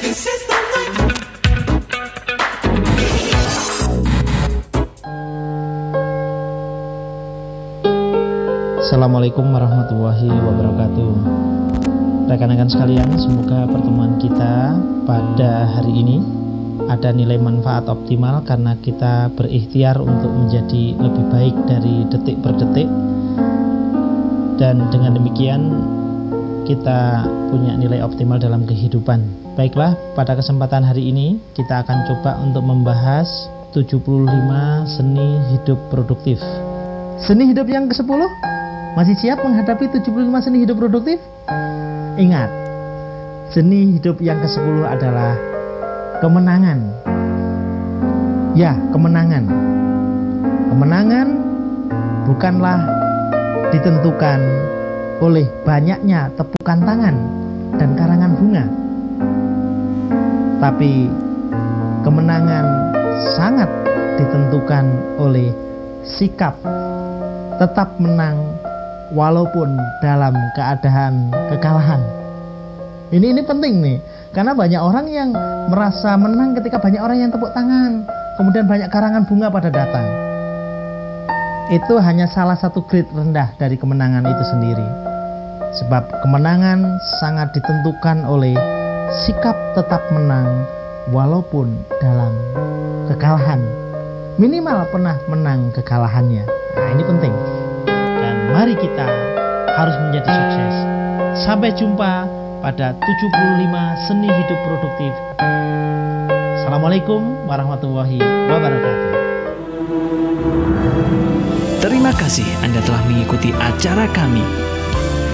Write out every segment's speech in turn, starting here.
Assalamualaikum warahmatullahi wabarakatuh. Rekan-rekan sekalian, semoga pertemuan kita pada hari ini ada nilai manfaat optimal karena kita berikhtiar untuk menjadi lebih baik dari detik per detik. Dan dengan demikian kita punya nilai optimal dalam kehidupan. Baiklah, pada kesempatan hari ini kita akan coba untuk membahas 75 seni hidup produktif. Seni hidup yang ke-10? Masih siap menghadapi 75 seni hidup produktif? Ingat, seni hidup yang ke-10 adalah kemenangan. Ya, kemenangan. Kemenangan bukanlah ditentukan oleh banyaknya tepukan tangan dan karangan bunga, tapi kemenangan sangat ditentukan oleh sikap tetap menang walaupun dalam keadaan kekalahan. Ini penting nih, karena banyak orang yang merasa menang ketika banyak orang yang tepuk tangan, kemudian banyak karangan bunga pada datang. Itu hanya salah satu grade rendah dari kemenangan itu sendiri. Sebab kemenangan sangat ditentukan oleh sikap tetap menang walaupun dalam kekalahan. Minimal pernah menang kekalahannya. Nah, ini penting. Dan mari kita harus menjadi sukses. Sampai jumpa pada 75 seni hidup produktif. Assalamualaikum warahmatullahi wabarakatuh. Terima kasih Anda telah mengikuti acara kami.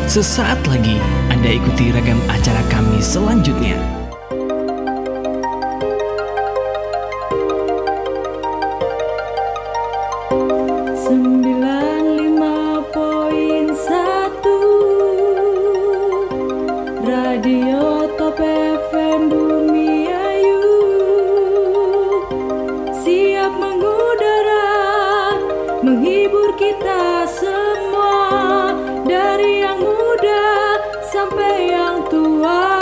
Sesaat lagi Anda ikuti ragam acara kami selanjutnya. Radio Top FM Bumi Ayu siap mengudara, menghibur kita semua, dari yang muda sampai yang tua.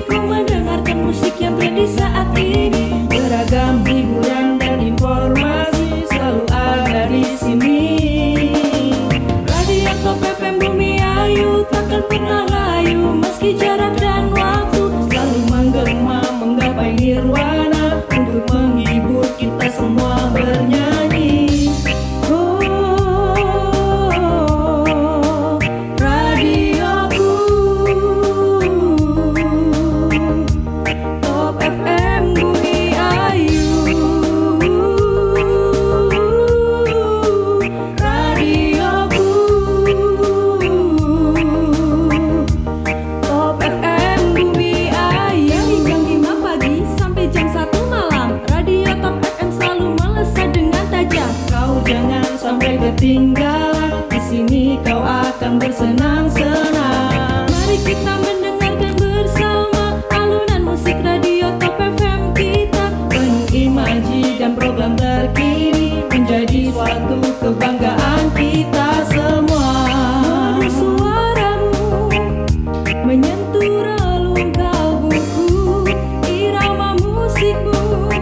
Ku mendengarkan musik yang tren di saat ini, beragam hiburan dan informasi selalu ada di sini. Radio Top FM Bumi Ayu takkan pernah layu, meski jarak dan waktu selalu menggema menggapai nirwana untuk menghibur kita semua bernyanyi. Ketinggalan, di sini kau akan bersenang-senang. Mari kita mendengarkan bersama alunan musik radio Top FM kita, penuh imaji dan program terkini, menjadi suatu kebanggaan kita semua. Merdu suaramu menyentuh relung kalbuku, irama musikmu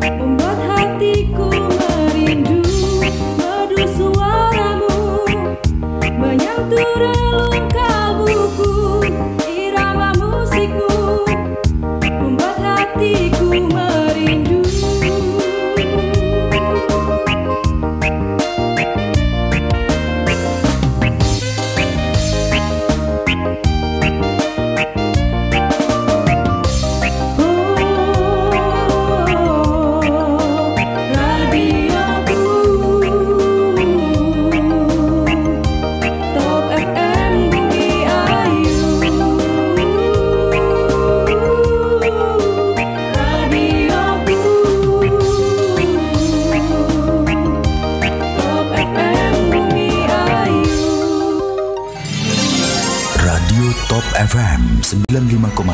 membuat hatiku merindu. Suaramu menyentuh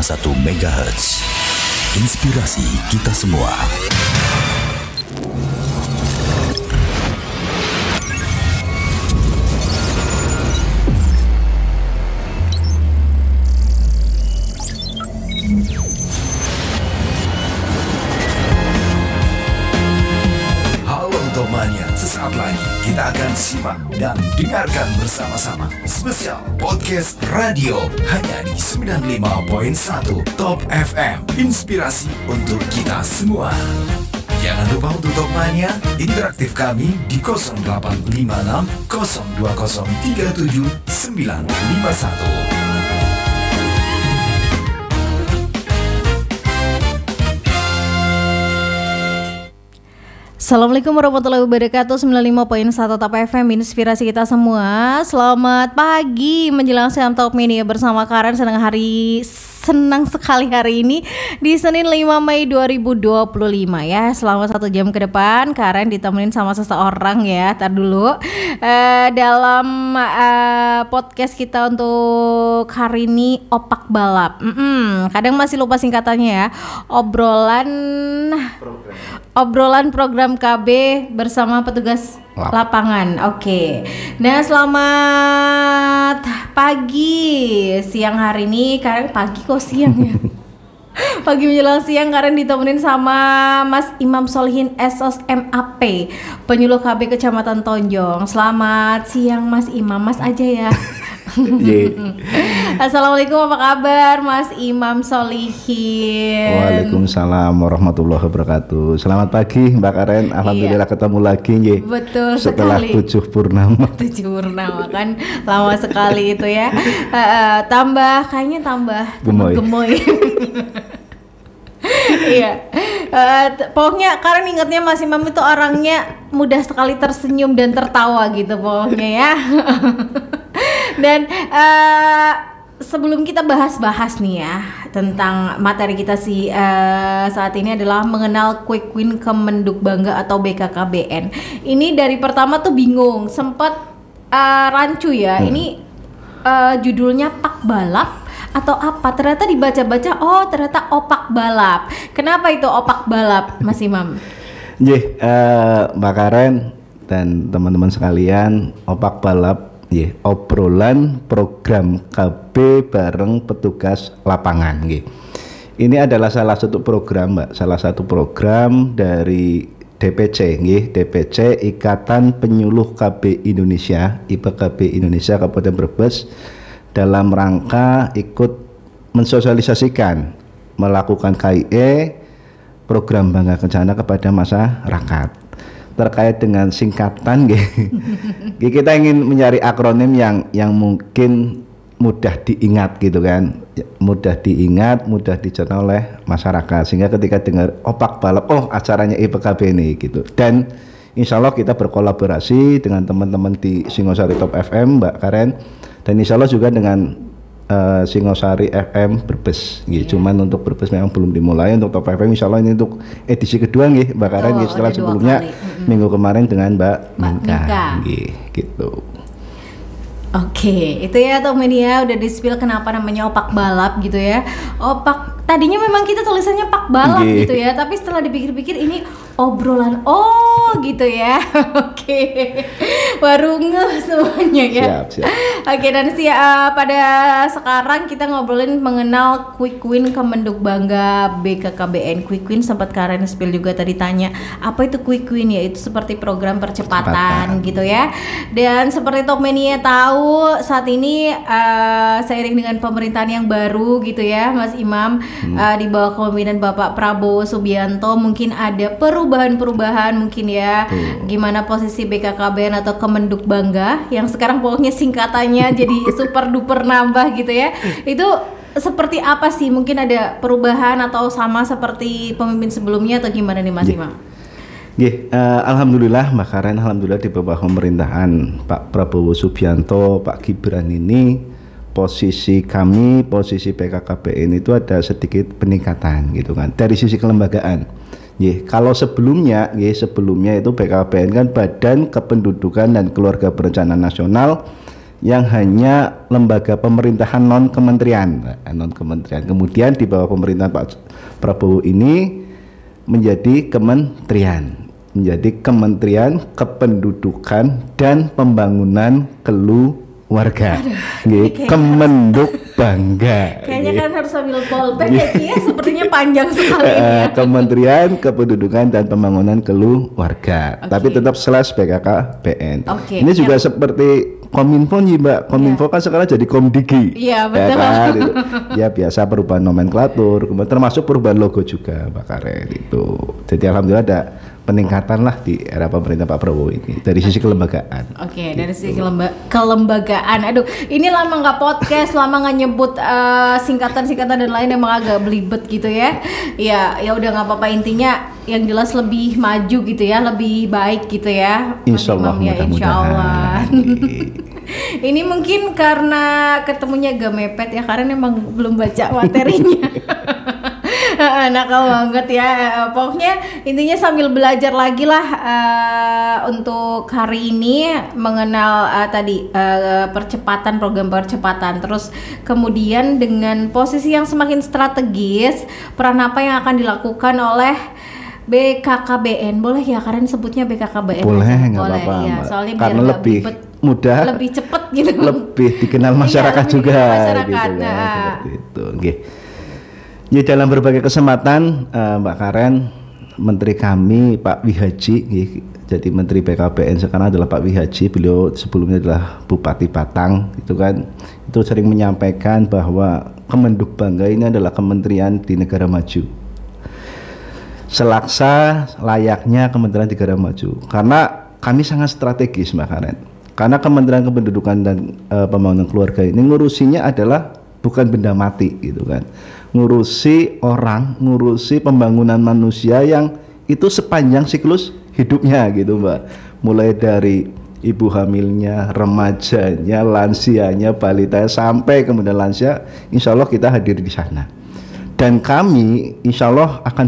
MHz. Inspirasi kita semua. Sesaat lagi kita akan simak dan dengarkan bersama-sama spesial podcast radio hanya di 95.1 Top FM. Inspirasi untuk kita semua. Jangan lupa untuk Top Mania, interaktif kami di 0856 020 37 951. Assalamualaikum warahmatullahi wabarakatuh. 95.1 Top FM, inspirasi kita semua. Selamat pagi menjelang siang Top Mania bersama Karen. Senang sekali hari ini di Senin 5 Mei 2025 ya. Selama 1 jam ke depan Karen ditemenin sama seseorang ya. Tar dulu dalam podcast kita untuk hari ini opak balap. Kadang masih lupa singkatannya ya. Obrolan program KB bersama petugas lapangan. Oke. Nah, selamat pagi. Siang hari ini Karen pagi kok siang ya. Pagi menjelang siang Karen ditemenin sama Mas Imam Solihin SOS MAP, penyuluh KB Kecamatan Tonjong. Selamat siang Mas Imam, Mas aja ya. Assalamualaikum, apa kabar Mas Imam Solihin? Waalaikumsalam warahmatullahi wabarakatuh. Selamat pagi Mbak Karen. Alhamdulillah ketemu lagi ye. Betul setelah sekali. 7 purnama. 7 purnama kan lama sekali itu ya. Tambah gemoy. Iya. Pokoknya Karen ingatnya Mas Imam itu orangnya mudah sekali tersenyum dan tertawa gitu pokoknya ya. Dan sebelum kita bahas nih ya tentang materi kita saat ini adalah mengenal Quick Win Kemenduk Bangga atau BKKBN. Ini dari pertama tuh bingung, sempat rancu ya. Ini judulnya Pak Balap atau apa? Ternyata dibaca-baca, oh ternyata opak balap. Kenapa itu opak balap, Mas Imam? Mbak Karen dan teman-teman sekalian, opak balap obrolan program KB bareng petugas lapangan. Ini adalah salah satu program, Mbak, salah satu program dari DPC, DPC Ikatan Penyuluh KB Indonesia, IPKB Indonesia Kabupaten Brebes, dalam rangka ikut mensosialisasikan, melakukan KIE program Bangga Kencana kepada masyarakat. Terkait dengan singkatan, kita ingin mencari akronim yang mungkin mudah diingat gitu kan, mudah diingat, mudah dicerna oleh masyarakat, sehingga ketika dengar opak balap, oh acaranya IPKB ini gitu. Dan insya Allah kita berkolaborasi dengan teman-teman di Singosari Top FM, Mbak Karen, dan insya Allah juga dengan Singosari FM Brebes. Cuman untuk Brebes memang belum dimulai. Untuk Top FM insya Allah ini untuk edisi kedua Mbak Karen, setelah sebelumnya minggu kemarin dengan Mbak Minka. Gitu. Oke, itu ya Top Media udah di-spill kenapa namanya opak balap gitu ya. Opak, tadinya memang kita tulisannya pak balap gitu ya, tapi setelah dipikir-pikir ini obrolan gitu ya. Oke. Baru ngeh semuanya ya. Siap. Oke, dan pada sekarang kita ngobrolin mengenal Quick Win Kemenduk Bangga BKKBN. Quick Win sempat Karen spill juga tadi tanya, apa itu Quick Win ya? Itu seperti program percepatan gitu ya. Dan seperti Top Mania tahu saat ini seiring dengan pemerintahan yang baru gitu ya, Mas Imam, di bawah kepemimpinan Bapak Prabowo Subianto mungkin ada perubahan-perubahan mungkin ya. Gimana posisi BKKBN atau Kemenduk Bangga yang sekarang pokoknya singkatannya jadi super duper nambah gitu ya. Itu seperti apa sih? Mungkin ada perubahan atau sama seperti pemimpin sebelumnya atau gimana nih Mas Imam? Alhamdulillah Mbak Karen, alhamdulillah di bawah pemerintahan Pak Prabowo Subianto, Pak Gibran ini posisi kami, posisi BKKBN itu ada sedikit peningkatan gitu kan dari sisi kelembagaan. Kalau sebelumnya itu BKKBN kan Badan Kependudukan dan Keluarga Berencana Nasional yang hanya lembaga pemerintahan non kementerian. Kemudian di bawah pemerintahan Pak Prabowo ini menjadi kementerian. Menjadi Kementerian Kependudukan dan Pembangunan Keluarga. Kemenduk Bangga. Kayaknya kan harus sambil polpen ya, sepertinya panjang sekali ini ya. Kementerian Kependudukan dan Pembangunan Keluarga. Tapi tetap slash BKKBN. Ini juga seperti Kominfo nih Mbak. Kominfo kan sekarang jadi Komdigi. Iya betul. Ya, kan? Ya biasa perubahan nomenklatur, kemudian termasuk perubahan logo juga Mbak Karen itu. Jadi alhamdulillah ada peningkatan lah di era pemerintah Pak Prabowo ini dari sisi kelembagaan. Oke, dari sisi kelembagaan. Aduh, ini lama nggak podcast, lama nggak nyebut singkatan-singkatan dan lain emang agak belibet gitu ya. Ya udah nggak apa-apa, intinya yang jelas lebih maju gitu ya, lebih baik gitu ya. Insya Allah, mudah-mudahan. Ini mungkin karena ketemunya agak mepet ya, karena emang belum baca materinya. Nakal banget ya. Pokoknya intinya sambil belajar lagi lah untuk hari ini mengenal program percepatan. Terus kemudian dengan posisi yang semakin strategis, peran apa yang akan dilakukan oleh BKKBN. Boleh ya Karen sebutnya BKKBN? Boleh, nggak apa-apa. Ya, soalnya karena biar lebih mudah, lebih cepet gitu, lebih dikenal masyarakat lebih juga masyarakat. gitu kan, seperti itu. Ya, dalam berbagai kesempatan Mbak Karen, Menteri kami Pak Wihaji, jadi Menteri BKKBN sekarang adalah Pak Wihaji. Beliau sebelumnya adalah Bupati Batang, itu kan, itu sering menyampaikan bahwa Kemenduk Bangga ini adalah kementerian di negara maju, selaksa layaknya kementerian di negara maju, karena kami sangat strategis Mbak Karen. Karena Kementerian Kependudukan dan Pembangunan Keluarga ini ngurusinya adalah bukan benda mati gitu kan, ngurusi orang, ngurusi pembangunan manusia yang itu sepanjang siklus hidupnya gitu Mbak, mulai dari ibu hamilnya, remajanya, lansianya, balitanya, sampai kemudian lansia. Insya Allah kita hadir di sana, dan kami insya Allah akan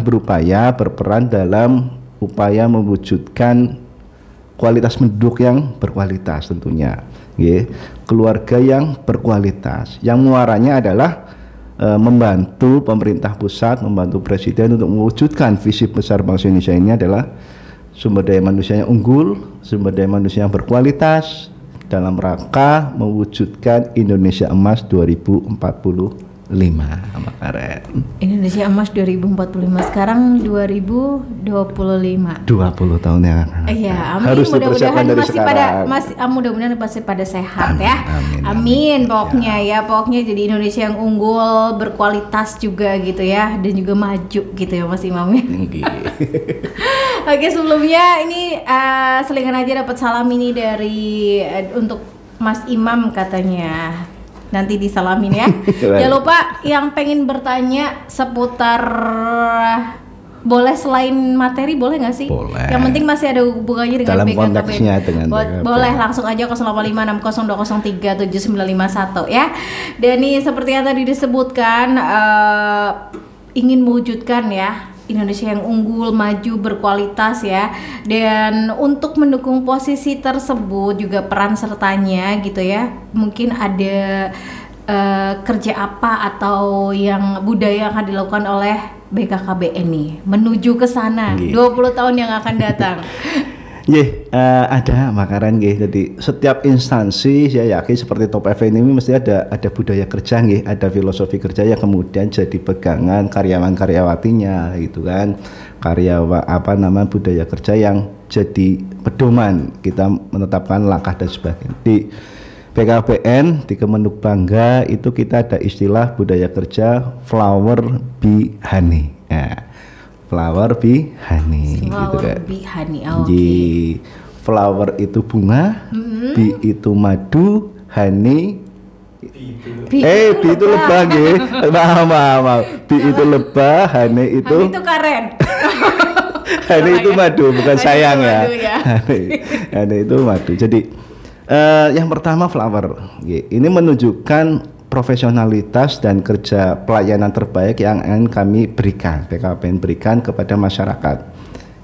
berperan dalam upaya mewujudkan kualitas penduduk yang berkualitas tentunya, keluarga yang berkualitas, yang muaranya adalah membantu pemerintah pusat, membantu presiden untuk mewujudkan visi besar bangsa Indonesia ini adalah sumber daya manusia yang unggul, sumber daya manusia yang berkualitas dalam rangka mewujudkan Indonesia Emas 2045. Karen. Indonesia Emas 2045, sekarang 2025. 20 tahun yang akan. Iya, amin. Harus mudah-mudahan masih mudah-mudahan masih pada sehat amin, ya. Amin. Pokoknya pokoknya jadi Indonesia yang unggul, berkualitas juga gitu ya, dan juga maju gitu ya Mas Imam ya. Oke, sebelumnya ini selingan aja dapat salam ini dari untuk Mas Imam katanya. Nanti disalamin ya. Jangan lupa yang pengen bertanya seputar, boleh selain materi, boleh nggak sih? Boleh. Yang penting masih ada hubungannya dengan dalam BKKBN. konteksnya dengan BKKBN. Boleh langsung aja 085602037951 ya. Dan ini seperti yang tadi disebutkan, ingin mewujudkan ya Indonesia yang unggul, maju, berkualitas ya. Dan untuk mendukung posisi tersebut juga peran sertanya gitu ya. Mungkin ada kerja apa atau yang budaya yang akan dilakukan oleh BKKBN nih menuju ke sana 20 tahun yang akan datang. Ada makaran jadi setiap instansi saya yakin seperti Top FM ini mesti ada budaya kerja ada filosofi kerja yang kemudian jadi pegangan karyawan-karyawatinya gitu kan, budaya kerja yang jadi pedoman kita menetapkan langkah dan sebagainya. Di BKKBN, di Kemenduk Bangga itu kita ada istilah budaya kerja flower be honey. Flower be honey gitu kan. Flower itu bunga, bee itu madu, honey bee itu lebah maaf. Bee itu lebah, honey itu Karen. honey itu madu, bukan sayang ya. Honey itu madu. Jadi yang pertama flower. Ini menunjukkan profesionalitas dan kerja pelayanan terbaik yang ingin kami berikan, BKKBN berikan kepada masyarakat.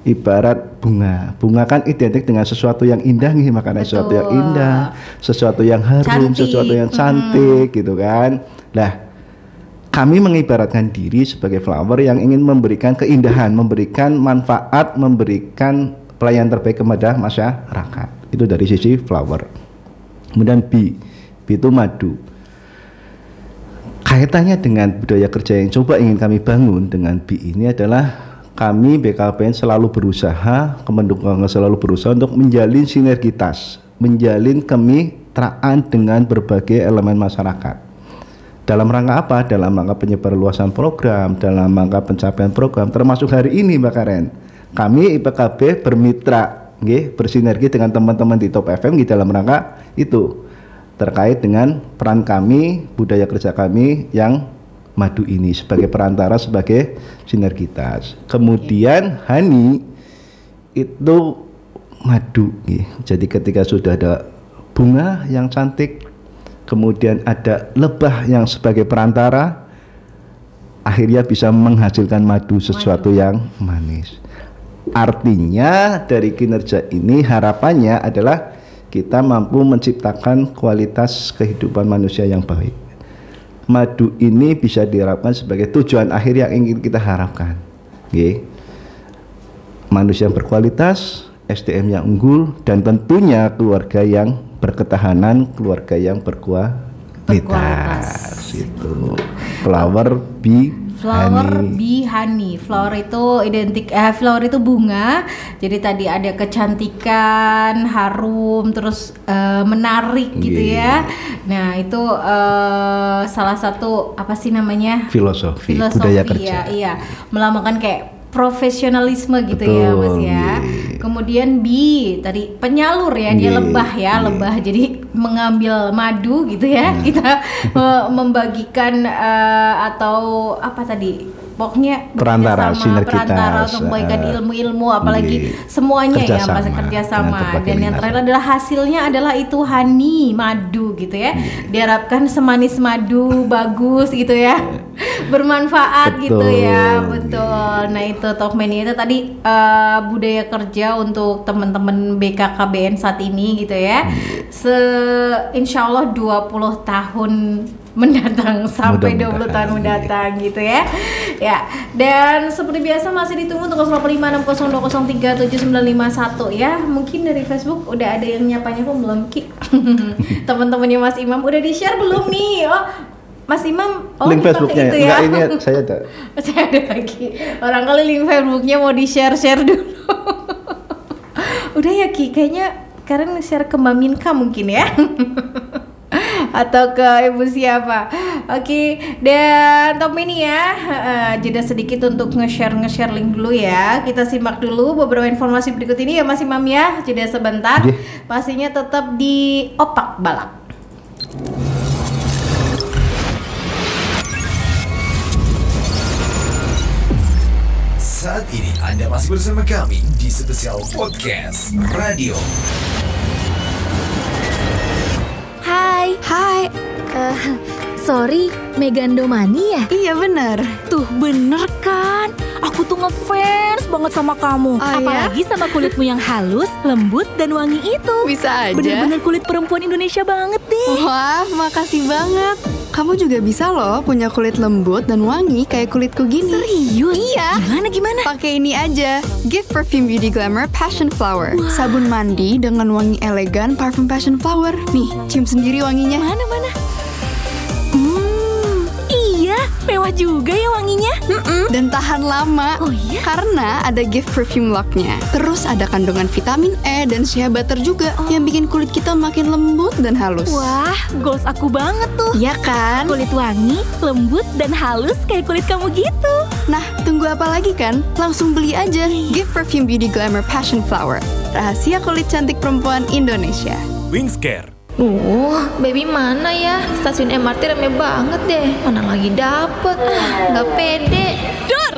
Ibarat bunga. Bunga kan identik dengan sesuatu yang indah nih, makanya sesuatu yang indah, sesuatu yang harum, sesuatu yang cantik gitu kan. Nah, kami mengibaratkan diri sebagai flower yang ingin memberikan keindahan, memberikan manfaat, memberikan pelayanan terbaik kepada masyarakat. Itu dari sisi flower. Kemudian B itu madu. Kaitannya dengan budaya kerja yang coba ingin kami bangun dengan B ini adalah kami BKKBN selalu berusaha, Kemendikbud selalu berusaha untuk menjalin sinergitas, menjalin kemitraan dengan berbagai elemen masyarakat. Dalam rangka apa? Dalam rangka penyebarluasan program, dalam rangka pencapaian program, termasuk hari ini Mbak Karen. Kami IPKB bermitra, bersinergi dengan teman-teman di Top FM di dalam rangka itu terkait dengan peran kami, budaya kerja kami yang madu ini sebagai perantara, sebagai sinergitas. Kemudian Hani itu madu, jadi ketika sudah ada bunga yang cantik, kemudian ada lebah yang sebagai perantara, akhirnya bisa menghasilkan madu, sesuatu yang manis. Artinya dari kinerja ini harapannya adalah kita mampu menciptakan kualitas kehidupan manusia yang baik. Madu ini bisa diharapkan sebagai tujuan akhir yang ingin kita harapkan. Manusia yang berkualitas, SDM yang unggul, dan tentunya keluarga yang berketahanan, keluarga yang berkualitas. Itu flower B honey. Flower itu identik flower itu bunga. Jadi tadi ada kecantikan, harum, terus menarik gitu ya. Nah, itu salah satu apa sih namanya? Filosofi budaya kerja. Iya. Melambangkan kayak profesionalisme gitu. Betul, ya Mas ya. Kemudian B tadi penyalur ya, dia lebah ya, lebah. Jadi mengambil madu gitu ya. Kita membagikan atau apa tadi? Pokoknya perantara, sinergitas, perantara untuk memberikan ilmu-ilmu, apalagi semuanya ya Mas, kerjasama. Dan yang terakhir adalah hasilnya adalah itu honey, madu gitu ya. Diharapkan semanis madu, bagus gitu ya, bermanfaat. Betul. Gitu ya, betul. Nah itu Top Mania itu tadi budaya kerja untuk teman-teman BKKBN saat ini gitu ya. Insya Allah 20 tahun mendatang sampai 20 tahun mendatang gitu ya. Ya, dan seperti biasa masih ditunggu untuk 056020037951 ya. Mungkin dari Facebook udah ada yang nyapa-nyapa belum Ki? Teman-temannya Mas Imam udah di-share belum nih? Oh, Mas Imam, link Facebooknya itu ya? Enggak, ini saya ada. Saya ada lagi. Barangkali link Facebooknya mau di-share dulu. Udah ya Ki, kayaknya Karen share ke Mbak Minka mungkin ya. Atau ke ibu siapa. Oke, dan Top Mini ya, jeda sedikit untuk nge-share link dulu ya. Kita simak dulu beberapa informasi berikut ini ya Mas Imam ya. Jeda sebentar. Pastinya tetap di Opak Balap. Saat ini Anda masih bersama kami di Spesial Podcast Radio. Hai, sorry, Megandomani ya? Iya bener. Tuh bener kan? Aku tuh ngefans banget sama kamu. Apalagi sama kulitmu yang halus, lembut, dan wangi itu. Bisa aja. Bener-bener kulit perempuan Indonesia banget deh. Wah, makasih banget. Kamu juga bisa loh punya kulit lembut dan wangi kayak kulitku gini. Serius? Iya. Gimana? Pakai ini aja, Gift Perfume Beauty Glamour Passion Flower. Wah. Sabun mandi dengan wangi elegan parfum Passion Flower. Nih, cium sendiri wanginya. Mana? Iya, mewah juga ya wanginya. Dan tahan lama. Oh iya? Karena ada Gift Perfume Lock-nya. Terus ada kandungan vitamin E dan shea butter juga yang bikin kulit kita makin lembut dan halus. Wah, goals aku banget tuh. Iya kan? Kulit wangi, lembut, dan halus kayak kulit kamu gitu. Nah, tunggu apa lagi kan? Langsung beli aja Gift Perfume Beauty Glamour Passion Flower. Rahasia kulit cantik perempuan Indonesia. Wingscare. Baby mana ya? Stasiun MRT rame banget deh. Mana lagi dapet? Nggak pede. Dor,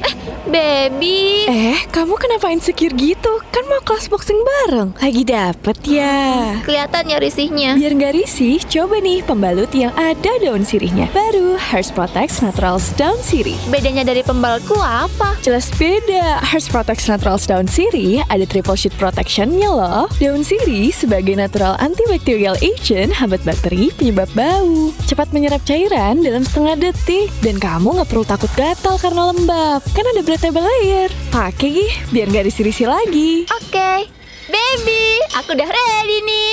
Baby. Kamu kenapa insecure gitu? Kan mau kelas boxing bareng. Lagi dapet ya? Kelihatan ya risihnya. Biar gak risih, coba nih pembalut yang ada daun sirihnya. Baru Harsh Protect Naturals Daun Sirih. Bedanya dari pembalutku apa? Jelas beda. Harsh Protect Naturals Daun Sirih ada triple sheet protectionnya loh. Daun sirih sebagai natural antibacterial agent hambat bakteri penyebab bau. Cepat menyerap cairan dalam setengah detik. Dan kamu gak perlu takut gatal karena lembab. Kan ada breathable layer. Pakai gih, biar gak risih-risih lagi. Oke. Baby, aku udah ready nih.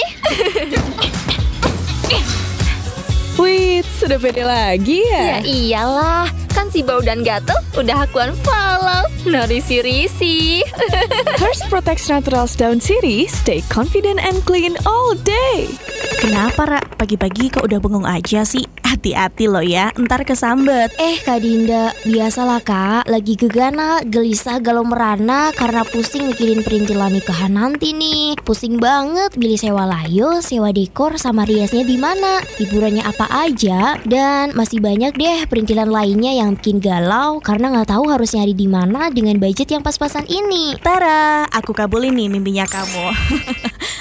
Wih, sudah pede lagi ya? Ya iyalah, kan si bau dan gatel udah aku unfollow. No risi-risi. Harsh Protect Naturals Daun Sirih, stay confident and clean all day. Kenapa, Ra? Pagi-pagi kok udah bengong aja sih? Hati-hati loh ya, ntar kesambet. Kak Dinda, biasalah Kak, lagi gegana, gelisah, galau merana karena pusing mikirin perintilan nikahan nanti nih. Pusing banget milih sewa layo, sewa dekor, sama riasnya di mana, hiburannya apa aja, dan masih banyak deh perintilan lainnya yang bikin galau karena nggak tahu harus nyari di mana dengan budget yang pas-pasan ini. Tara, aku kabulin nih mimpinya kamu.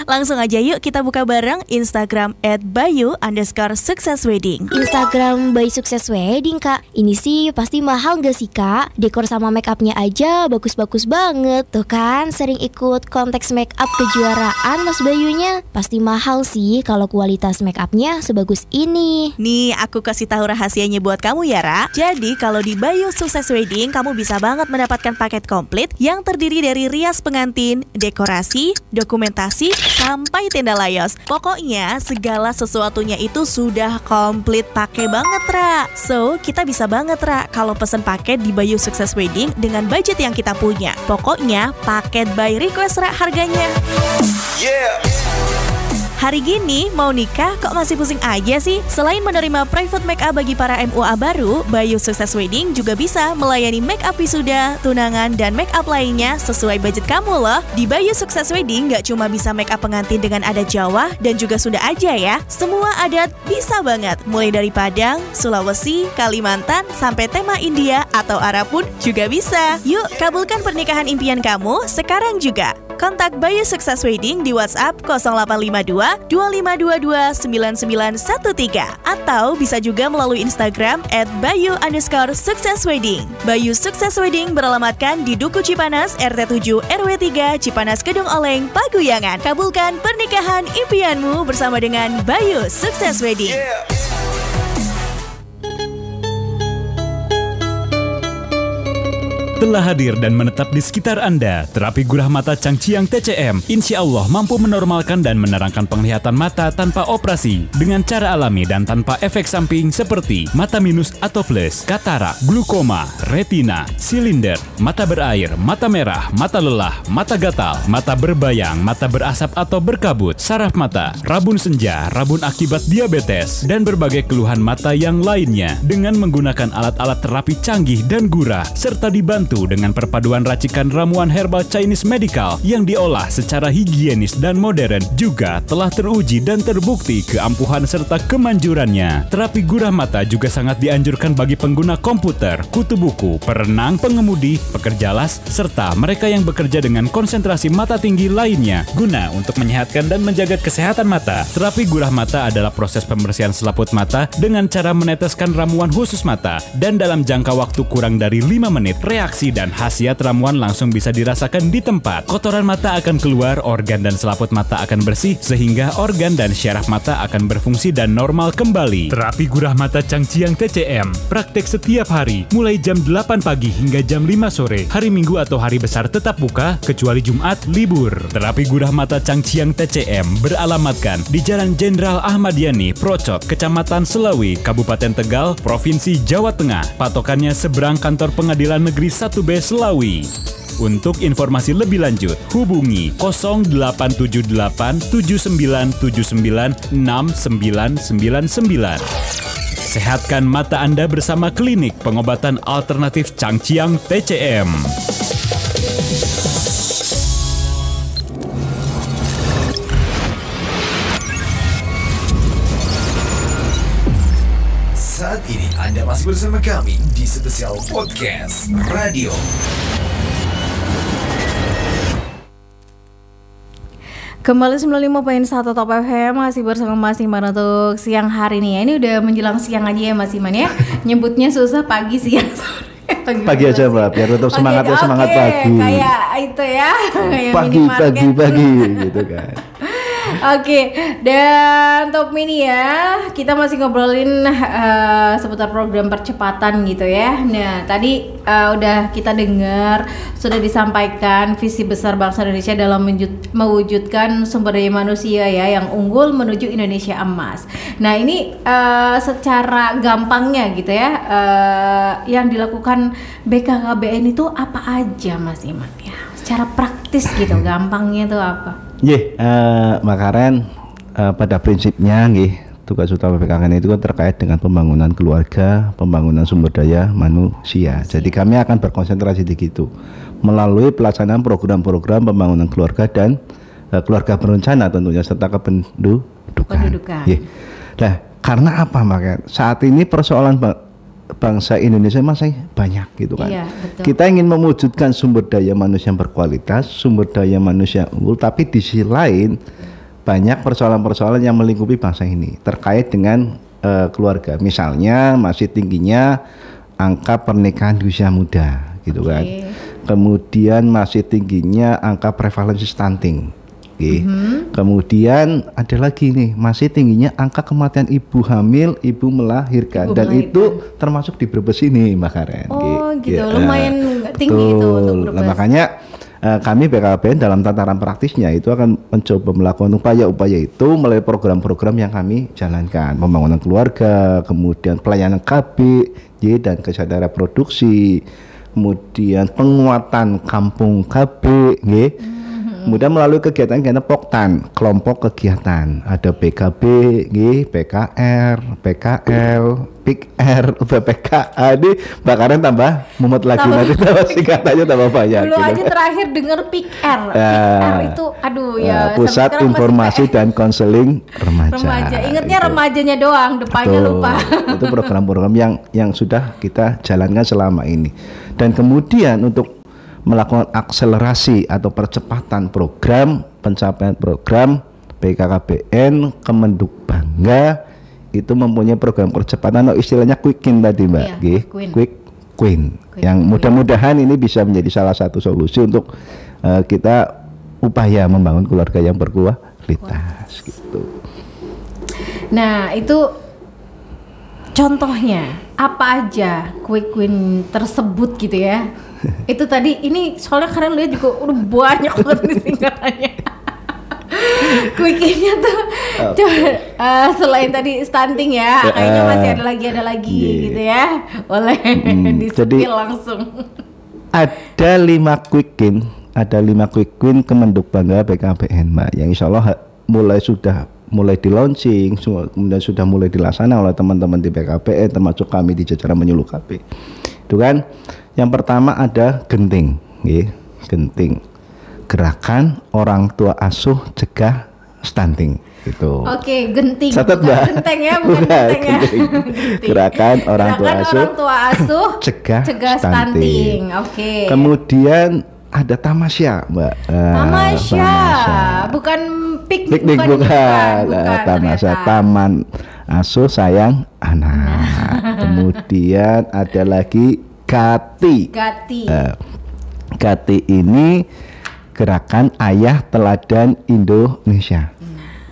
Langsung aja yuk kita buka bareng Instagram @bayu_successwedding. Instagram Bayu Sukses Wedding Kak. Ini sih pasti mahal gak sih Kak? Dekor sama make upnya aja bagus-bagus banget. Tuh kan sering ikut kontes make up kejuaraan Mas Bayunya. Pasti mahal sih kalau kualitas make upnya sebagus ini. Nih aku kasih tahu rahasianya buat kamu ya Ra. Jadi kalau di Bayu Sukses Wedding kamu bisa banget mendapatkan paket komplit yang terdiri dari rias pengantin, dekorasi, dokumentasi, sampai tenda layos. Pokoknya segala sesuatunya itu sudah komplit, pakai banget Ra. So kita bisa banget Ra kalau pesen paket di Bayu Sukses Wedding dengan budget yang kita punya. Pokoknya paket by request Ra harganya. Hari gini mau nikah kok masih pusing aja sih? Selain menerima private make up bagi para MUA baru, Bayu Sukses Wedding juga bisa melayani make up wisuda, tunangan, dan make up lainnya sesuai budget kamu loh. Di Bayu Sukses Wedding gak cuma bisa make up pengantin dengan adat Jawa dan juga Sunda aja ya. Semua adat bisa banget, mulai dari Padang, Sulawesi, Kalimantan, sampai tema India atau Arab pun juga bisa. Yuk kabulkan pernikahan impian kamu sekarang juga. Kontak Bayu Sukses Wedding di WhatsApp 0852 2522 9913 atau bisa juga melalui Instagram @bayu_successwedding. Bayu Sukses Wedding beralamatkan di Duku Cipanas, RT 7 RW 3 Cipanas Kedung Oleng, Paguyangan. Kabulkan pernikahan impianmu bersama dengan Bayu Sukses Wedding. Telah hadir dan menetap di sekitar Anda, terapi gurah mata Changqiang TCM insya Allah mampu menormalkan dan menerangkan penglihatan mata tanpa operasi dengan cara alami dan tanpa efek samping seperti mata minus atau plus, katarak, glukoma, retina, silinder, mata berair, mata merah, mata lelah, mata gatal, mata berbayang, mata berasap atau berkabut, saraf mata, rabun senja, rabun akibat diabetes, dan berbagai keluhan mata yang lainnya dengan menggunakan alat-alat terapi canggih dan gurah serta dibantu dengan perpaduan racikan ramuan herbal Chinese medical yang diolah secara higienis dan modern juga telah teruji dan terbukti keampuhan serta kemanjurannya. Terapi gurah mata juga sangat dianjurkan bagi pengguna komputer, kutu buku, perenang, pengemudi, pekerja las, serta mereka yang bekerja dengan konsentrasi mata tinggi lainnya guna untuk menyehatkan dan menjaga kesehatan mata. Terapi gurah mata adalah proses pembersihan selaput mata dengan cara meneteskan ramuan khusus mata dan dalam jangka waktu kurang dari 5 menit reaksi dan khasiat ramuan langsung bisa dirasakan di tempat. Kotoran mata akan keluar, organ dan selaput mata akan bersih sehingga organ dan syaraf mata akan berfungsi dan normal kembali. Terapi gurah mata Changqiang TCM praktek setiap hari mulai jam 8 pagi hingga jam 5 sore. Hari Minggu atau hari besar tetap buka kecuali Jumat libur. Terapi gurah mata Changqiang TCM beralamatkan di Jalan Jenderal Ahmad Yani, Procot, Kecamatan Selawi, Kabupaten Tegal, Provinsi Jawa Tengah. Patokannya seberang kantor Pengadilan Negeri 1B Selawi. Untuk informasi lebih lanjut, hubungi 0878 7979 6999. Sehatkan mata Anda bersama klinik pengobatan alternatif Changqiang TCM. Saat ini Anda masih bersama kami di Spesial Podcast Radio. Kembali 95.1 Top FM, masih bersama Mas Iman untuk siang hari nih ya. Ini udah menjelang siang aja ya Mas Iman ya. Nyebutnya susah pagi, siang, sore. Pagi aja Mbak, biar tetap semangatnya semangat pagi. Kayak itu ya. Pagi gitu kan. Oke, dan Top Mini ya, kita masih ngobrolin seputar program percepatan gitu ya. Nah, tadi udah kita dengar, sudah disampaikan visi besar bangsa Indonesia dalam mewujudkan sumber daya manusia ya yang unggul menuju Indonesia emas. Nah, ini secara gampangnya gitu ya, yang dilakukan BKKBN itu apa aja Mas Iman ya? Secara praktis gitu, gampangnya itu apa? Mbak Karen, pada prinsipnya tugas utama BKKBN itu kan terkait dengan pembangunan keluarga, pembangunan sumber daya manusia. Jadi kami akan berkonsentrasi di situ melalui pelaksanaan program-program pembangunan keluarga dan keluarga berencana tentunya serta kependudukan. Nah, karena apa Mbak Karen? Saat ini persoalan bangsa Indonesia masih banyak gitu kan. Iya, betul. Kita ingin mewujudkan sumber daya manusia yang berkualitas, sumber daya manusia unggul, tapi di sisi lain banyak persoalan-persoalan yang melingkupi bangsa ini terkait dengan keluarga. Misalnya masih tingginya angka pernikahan di usia muda gitu kan. Kemudian masih tingginya angka prevalensi stunting. Kemudian ada lagi nih, masih tingginya angka kematian ibu hamil, ibu melahirkan, dan itu termasuk di Brebes ini Mbak Karen. Gitu, lumayan tinggi itu untuk Brebes. Nah, makanya kami BKKBN dalam tataran praktisnya itu akan mencoba melakukan upaya-upaya itu melalui program-program yang kami jalankan, pembangunan keluarga, kemudian pelayanan KB, dan kesadaran produksi, kemudian penguatan kampung KB, kemudian melalui kegiatan-kegiatan POKTAN, kelompok kegiatan, ada PKB, PKR, PKL, PIKR, BPKA. Ini Mbak Karen tambah mumet lagi, nanti tambah singkatannya tambah banyak. Dulu aja terakhir dengar PIKR, PIKR itu aduh ya. Pusat Informasi dan Konseling Remaja. Ingatnya remajanya doang, depannya lupa. Itu program-program yang sudah kita jalankan selama ini. Dan kemudian untuk melakukan akselerasi atau percepatan program, pencapaian program BKKBN, Kemenduk Bangga itu mempunyai program percepatan atau istilahnya Quick Win tadi Mbak, Quick Win. Yang mudah-mudahan ini bisa menjadi salah satu solusi untuk kita upaya membangun keluarga yang berkualitas gitu. Nah, itu contohnya apa aja Quick Win tersebut gitu ya? Itu tadi ini soalnya kalian lihat juga udah banyak banget nih singkatannya. Quick Win-nya tuh selain tadi stunting ya, kayaknya masih ada lagi gitu ya. Boleh di-spill langsung. Ada 5 Quick Win, ada 5 Quick Win Kemenduk Bangga BKKBN Mbak, yang insya Allah mulai di launching, kemudian sudah mulai dilaksanakan oleh teman-teman di BKKBN, termasuk kami di jajaran Menyuluh KB. Itu kan. Yang pertama ada genting, genting, gerakan orang tua asuh cegah stunting gitu. Oke, genting. Catat Mbak. Genteng ya, bukan genteng ya. Gerakan orang tua asuh cegah stunting. Oke. Kemudian ada tamasya Mbak. Tamasya, bukan piknik, bukan. Tamasya, taman asuh sayang anak. Kemudian ada lagi Gati. Gati ini gerakan ayah teladan Indonesia.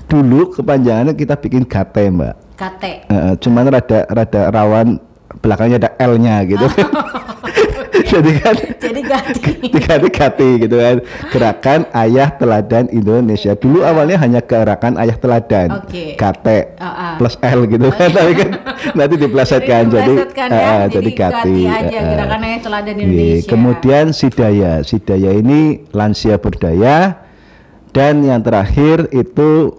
Dulu kepanjangannya kita bikin Gate Mbak. Gate. Cuman rada rawan belakangnya ada L-nya gitu. Jadi Gati gitu kan. Gerakan ayah teladan Indonesia. Dulu awalnya hanya gerakan ayah teladan. Gate plus L gitu kan. Tapi kan nanti diplesetkan jadi Gati aja, gerakan ayah teladan Indonesia. Kemudian Sidaya ini lansia berdaya, dan yang terakhir itu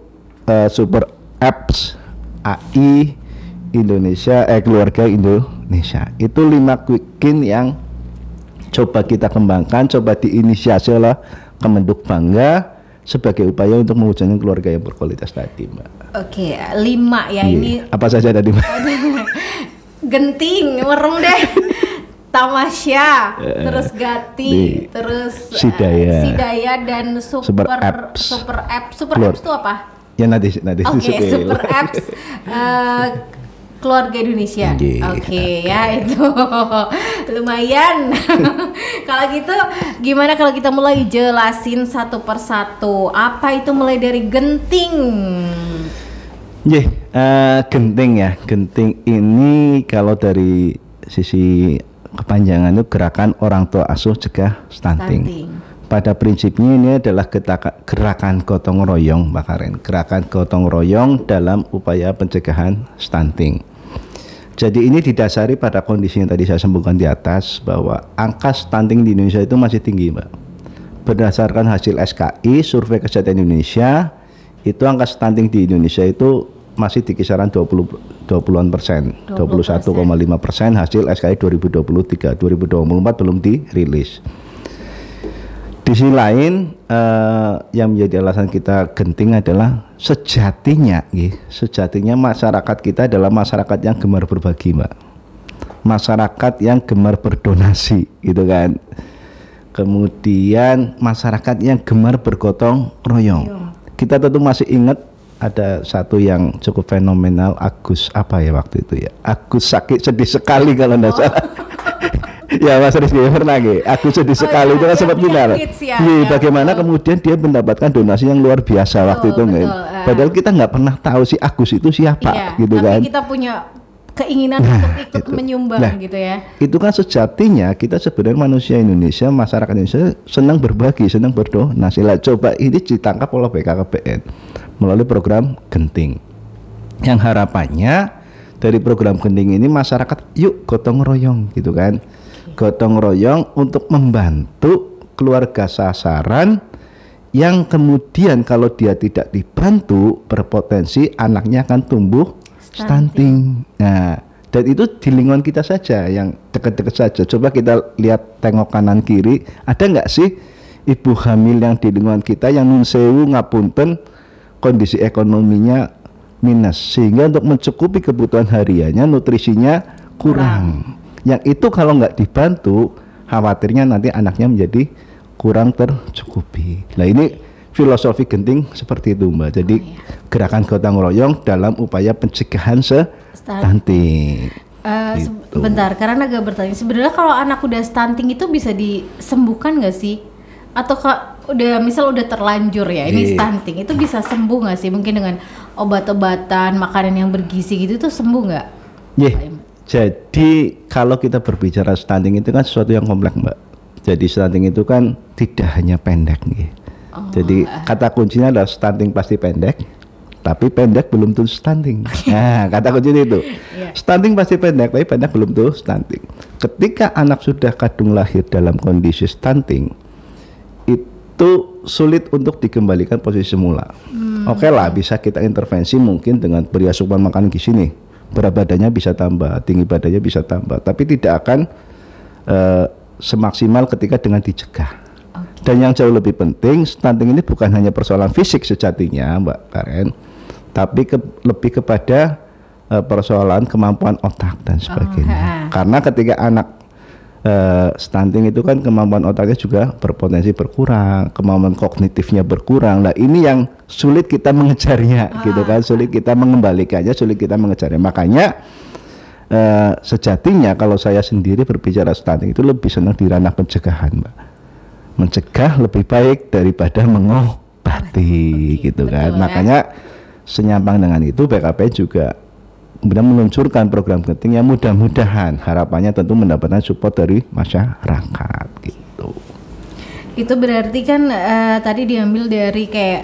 super apps AI Indonesia, keluarga Indonesia. Itu 5 Quick Win yang coba kita kembangkan, coba diinisiasi oleh Kemenduk Bangga sebagai upaya untuk mewujudkan keluarga yang berkualitas tadi Mbak. Oke, 5 ya. Ini apa saja tadi Mbak? Genting, merem deh. Tamasya, terus Gati, terus Sidaya dan Super Apps itu apa? Ya nanti Super Apps Keluarga Indonesia. Oke, ya itu lumayan. Kalau gitu gimana kalau kita mulai jelasin satu persatu? Apa itu mulai dari genting? Genting ya. Genting ini kalau dari sisi kepanjangan itu gerakan orang tua asuh cegah stunting. Pada prinsipnya ini adalah gerakan gotong royong, Mbak Karen. Gerakan gotong royong dalam upaya pencegahan stunting. Jadi ini didasari pada kondisi yang tadi saya sebutkan di atas, bahwa angka stunting di Indonesia itu masih tinggi, Mbak. Berdasarkan hasil SKI, Survei Kesehatan Indonesia, itu angka stunting di Indonesia itu masih di kisaran 20-an persen, 21,5% hasil SKI 2023, 2024 belum dirilis. Di sisi lain yang menjadi alasan kita genting adalah sejatinya masyarakat kita adalah masyarakat yang gemar berbagi, Mbak. Masyarakat yang gemar berdonasi, gitu kan. Kemudian masyarakat yang gemar bergotong royong. Kita tentu masih ingat ada satu yang cukup fenomenal, Agus apa ya waktu itu ya, Agus sedih sekali kalau enggak salah. Ya Mas Rizky pernah Agus sedih sekali itu kan sempat viral. Bagaimana kemudian dia mendapatkan donasi yang luar biasa waktu itu padahal kita nggak pernah tahu si Agus itu siapa, gitu kan. Kita punya keinginan untuk ikut menyumbang gitu ya. Itu kan sejatinya kita sebenarnya manusia Indonesia, masyarakat Indonesia senang berbagi, senang berdonasi. Lah coba ini ditangkap oleh BKKBN melalui program Genting. Yang harapannya dari program Genting ini masyarakat yuk gotong royong, gitu kan. Gotong royong untuk membantu keluarga sasaran yang kemudian kalau dia tidak dibantu berpotensi anaknya akan tumbuh stunting. Nah, dan itu di lingkungan kita saja, yang dekat-dekat saja. Coba kita lihat, tengok kanan kiri, ada nggak sih ibu hamil yang di lingkungan kita yang nun sewu ngapunten kondisi ekonominya minus, sehingga untuk mencukupi kebutuhan hariannya nutrisinya kurang. Yang itu kalau nggak dibantu, khawatirnya nanti anaknya menjadi kurang tercukupi. Nah ini filosofi Genting seperti itu, Mbak. Jadi gerakan gotong royong dalam upaya pencegahan stunting. Bentar, karena agak bertanya, sebenarnya kalau anak udah stunting itu bisa disembuhkan nggak sih? Atau udah terlanjur ya ini stunting, itu bisa sembuh nggak sih? Mungkin dengan obat-obatan, makanan yang bergizi gitu tuh sembuh nggak? Jadi kalau kita berbicara stunting itu kan sesuatu yang kompleks, Mbak. Jadi stunting itu kan tidak hanya pendek nih. Jadi kata kuncinya adalah stunting pasti pendek, tapi pendek belum tentu stunting. Nah, kata kuncinya itu. Stunting pasti pendek, tapi pendek belum tentu stunting. Ketika anak sudah kadung lahir dalam kondisi stunting, itu sulit untuk dikembalikan posisi semula. Oke lah, bisa kita intervensi mungkin dengan beri asupan makanan gizi nih. Berat badannya bisa tambah, tinggi badannya bisa tambah, tapi tidak akan semaksimal ketika dengan dicegah. Dan yang jauh lebih penting, stunting ini bukan hanya persoalan fisik sejatinya, Mbak Karen, tapi lebih kepada persoalan kemampuan otak dan sebagainya. Karena ketika anak stunting itu kan kemampuan otaknya juga berpotensi berkurang, kemampuan kognitifnya berkurang. Nah ini yang sulit kita mengejarnya, gitu kan, sulit kita mengembalikannya, sulit kita mengejarnya. Makanya sejatinya kalau saya sendiri berbicara stunting itu lebih senang di ranah pencegahan, Mbak. Mencegah lebih baik daripada mengobati, gitu kan. Makanya senyampang dengan itu BKPN juga kemudian meluncurkan program Genting yang mudah-mudahan harapannya tentu mendapatkan support dari masyarakat, gitu. Itu berarti kan tadi diambil dari kayak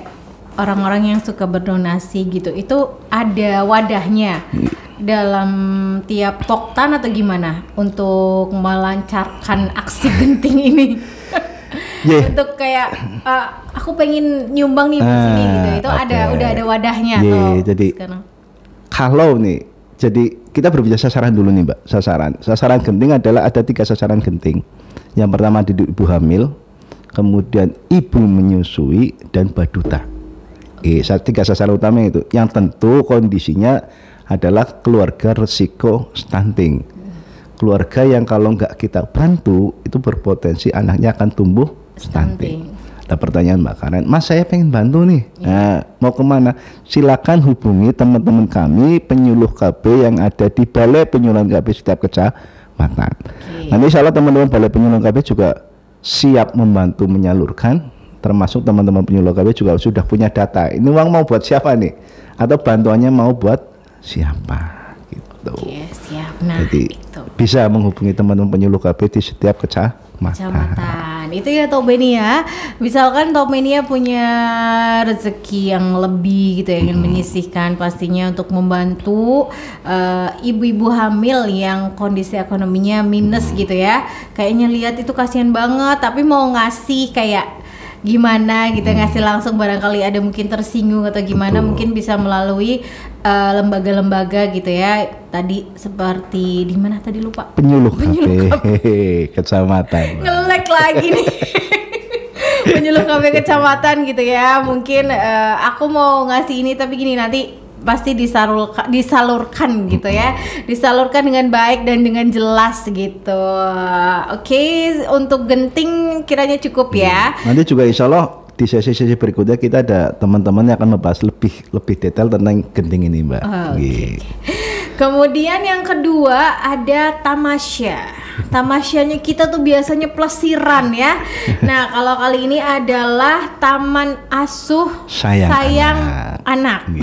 orang-orang yang suka berdonasi gitu, itu ada wadahnya dalam tiap Poktan atau gimana untuk melancarkan aksi Genting ini? Untuk kayak aku pengen nyumbang nih di sini gitu, itu udah ada wadahnya. Jadi kalau nih, jadi kita berbicara sasaran dulu nih, Mbak. Sasaran Genting adalah ada 3 sasaran Genting. Yang pertama di ibu hamil, kemudian ibu menyusui, dan baduta. 3 sasaran utama itu. Yang tentu kondisinya adalah keluarga resiko stunting. keluarga yang kalau nggak kita bantu itu berpotensi anaknya akan tumbuh stunting. Nah pertanyaan Mbak Karen, Mas saya pengen bantu nih, nah, mau kemana? Silakan hubungi teman-teman kami penyuluh KB yang ada di Balai Penyuluhan KB setiap kecamatan. Nanti insya Allah teman-teman Balai Penyuluhan KB juga siap membantu menyalurkan, termasuk teman-teman penyuluh KB juga sudah punya data. Ini uang mau buat siapa nih? Atau bantuannya mau buat siapa? Gitu. Siap. Nah, jadi bisa menghubungi teman-teman penyuluh KB di setiap kecamatan. Itu ya Tobeni ya. Misalkan Tobeni punya rezeki yang lebih gitu ya, ingin menyisihkan pastinya untuk membantu ibu-ibu hamil yang kondisi ekonominya minus gitu ya. Kayaknya lihat itu kasihan banget, tapi mau ngasih kayak gimana gitu, ngasih langsung barangkali ada mungkin tersinggung atau gimana. Mungkin bisa melalui lembaga-lembaga gitu ya, tadi seperti di mana tadi lupa, penyuluh KB kecamatan. Ngelek lagi nih. Penyuluh KB kecamatan gitu ya. Mungkin aku mau ngasih ini tapi gini, nanti pasti disalurkan gitu ya, disalurkan dengan baik dan dengan jelas gitu. Oke, untuk genting kiranya cukup ya. Nanti juga insya Allah di sesi-sesi berikutnya kita ada teman-teman yang akan membahas lebih detail tentang genting ini, Mbak. Kemudian yang kedua ada tamasya. Tamasyanya kita tuh biasanya plesiran ya. Nah kalau kali ini adalah Taman Asuh Sayang Anak.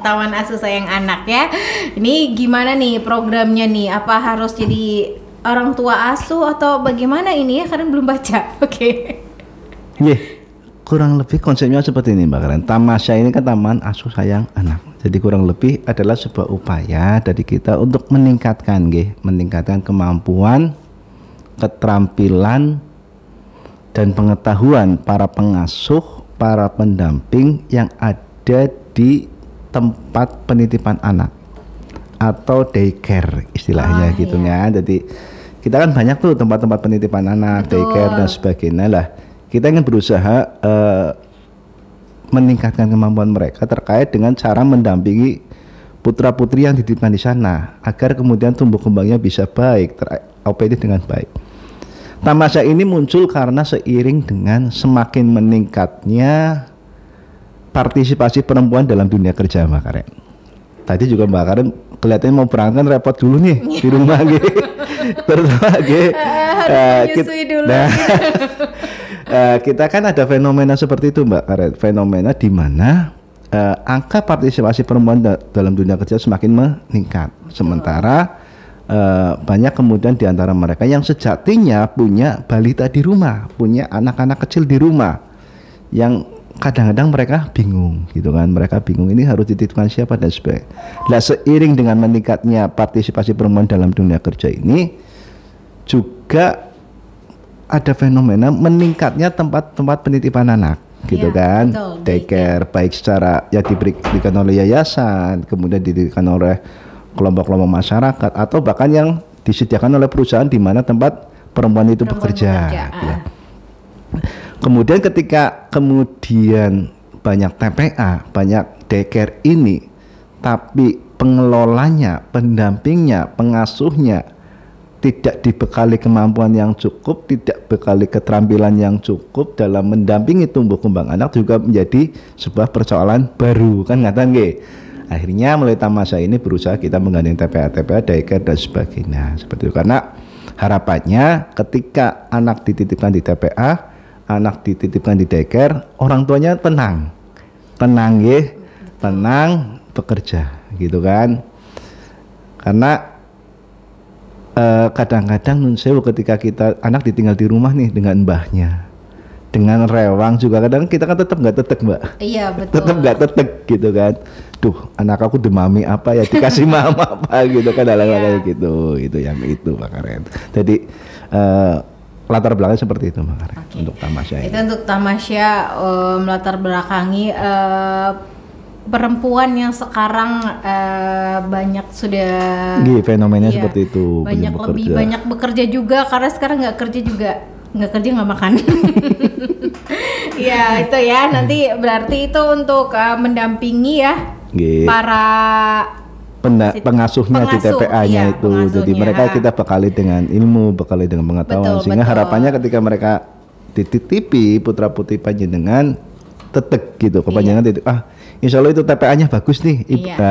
Taman Asuh Sayang Anak ya. Ini gimana nih programnya nih? Apa harus jadi orang tua asuh atau bagaimana ini ya? Karena belum baca. Oke. Kurang lebih konsepnya seperti ini Mbak Karen. Tamasya ini kan Taman Asuh Sayang Anak. Jadi kurang lebih adalah sebuah upaya dari kita untuk meningkatkan kemampuan, keterampilan dan pengetahuan para pengasuh, para pendamping yang ada di tempat penitipan anak atau daycare istilahnya gitu ya. Jadi kita kan banyak tuh tempat-tempat penitipan anak, daycare dan sebagainya lah. Kita ingin berusaha meningkatkan kemampuan mereka terkait dengan cara mendampingi putra-putri yang dititipkan di sana agar kemudian tumbuh kembangnya bisa baik, OPD dengan baik. Tamasya ini muncul karena seiring dengan semakin meningkatnya partisipasi perempuan dalam dunia kerja, Mbak Karen. Tadi juga Mbak Karen kelihatannya mau berangkat repot dulu nih di rumah gitu. Terutama menyusui dulu. Kita kan ada fenomena seperti itu Mbak Karen, fenomena di mana angka partisipasi perempuan dalam dunia kerja semakin meningkat, sementara banyak kemudian di antara mereka yang sejatinya punya balita di rumah, punya anak-anak kecil di rumah, yang kadang-kadang mereka bingung gitu kan, mereka bingung ini harus dititipkan siapa dan sebagainya. Nah seiring dengan meningkatnya partisipasi perempuan dalam dunia kerja ini juga ada fenomena meningkatnya tempat-tempat penitipan anak gitu kan, daycare baik secara ya diberikan oleh yayasan, kemudian didirikan oleh kelompok-kelompok masyarakat atau bahkan yang disediakan oleh perusahaan di mana tempat perempuan itu bekerja. Gitu. Kemudian ketika banyak TPA, banyak daycare ini, tapi pengelolanya, pendampingnya, pengasuhnya tidak dibekali kemampuan yang cukup, tidak bekali keterampilan yang cukup dalam mendampingi tumbuh kembang anak, juga menjadi sebuah persoalan baru kan ngatain nggih. Akhirnya melalui Tamasya ini berusaha kita menggandeng TPA, daycare dan sebagainya seperti itu, karena harapannya ketika anak dititipkan di TPA, anak dititipkan di daycare, orang tuanya tenang nggih, tenang bekerja gitu kan. Karena kadang-kadang nun sewu ketika kita anak ditinggal di rumah nih dengan mbahnya, dengan rewang juga kadang kita kan tetap nggak tetek Mbak. Iya betul. Tetap nggak tetek gitu kan. Duh anak aku demami apa ya dikasih mama apa gitu kan, hal-hal kayak gitu. Itu yang itu Mbak Karen. Jadi latar belakangnya seperti itu Mbak Karen untuk Tamasya ini. Itu untuk Tamasya melatar belakangi perempuan yang sekarang banyak sudah fenomena seperti itu, banyak bekerja juga, karena sekarang nggak kerja nggak makan. Ya itu ya, nanti berarti itu untuk mendampingi ya para pengasuhnya di TPA-nya itu. Jadi mereka kita bekali dengan ilmu, bekali dengan pengetahuan, sehingga harapannya ketika mereka dititipi putra-putri panjenengan tetek gitu, kepanjangan titik, insya Allah itu TPA-nya bagus nih,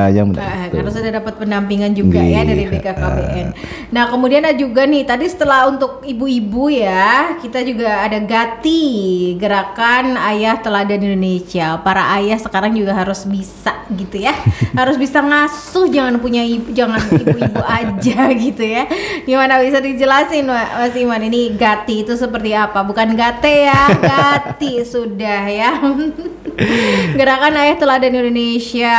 yang karena sudah dapat pendampingan juga ya dari BKKBN. Nah kemudian ada juga nih tadi setelah untuk ibu-ibu ya, kita juga ada GATI, Gerakan Ayah Teladan Indonesia. Para ayah sekarang juga harus bisa gitu ya, harus bisa ngasuh, jangan ibu-ibu aja gitu ya. Gimana bisa dijelasin Mas Iman, ini GATI itu seperti apa? Bukan GATE ya, GATI sudah ya. Gerakan Ayah Teladan Indonesia.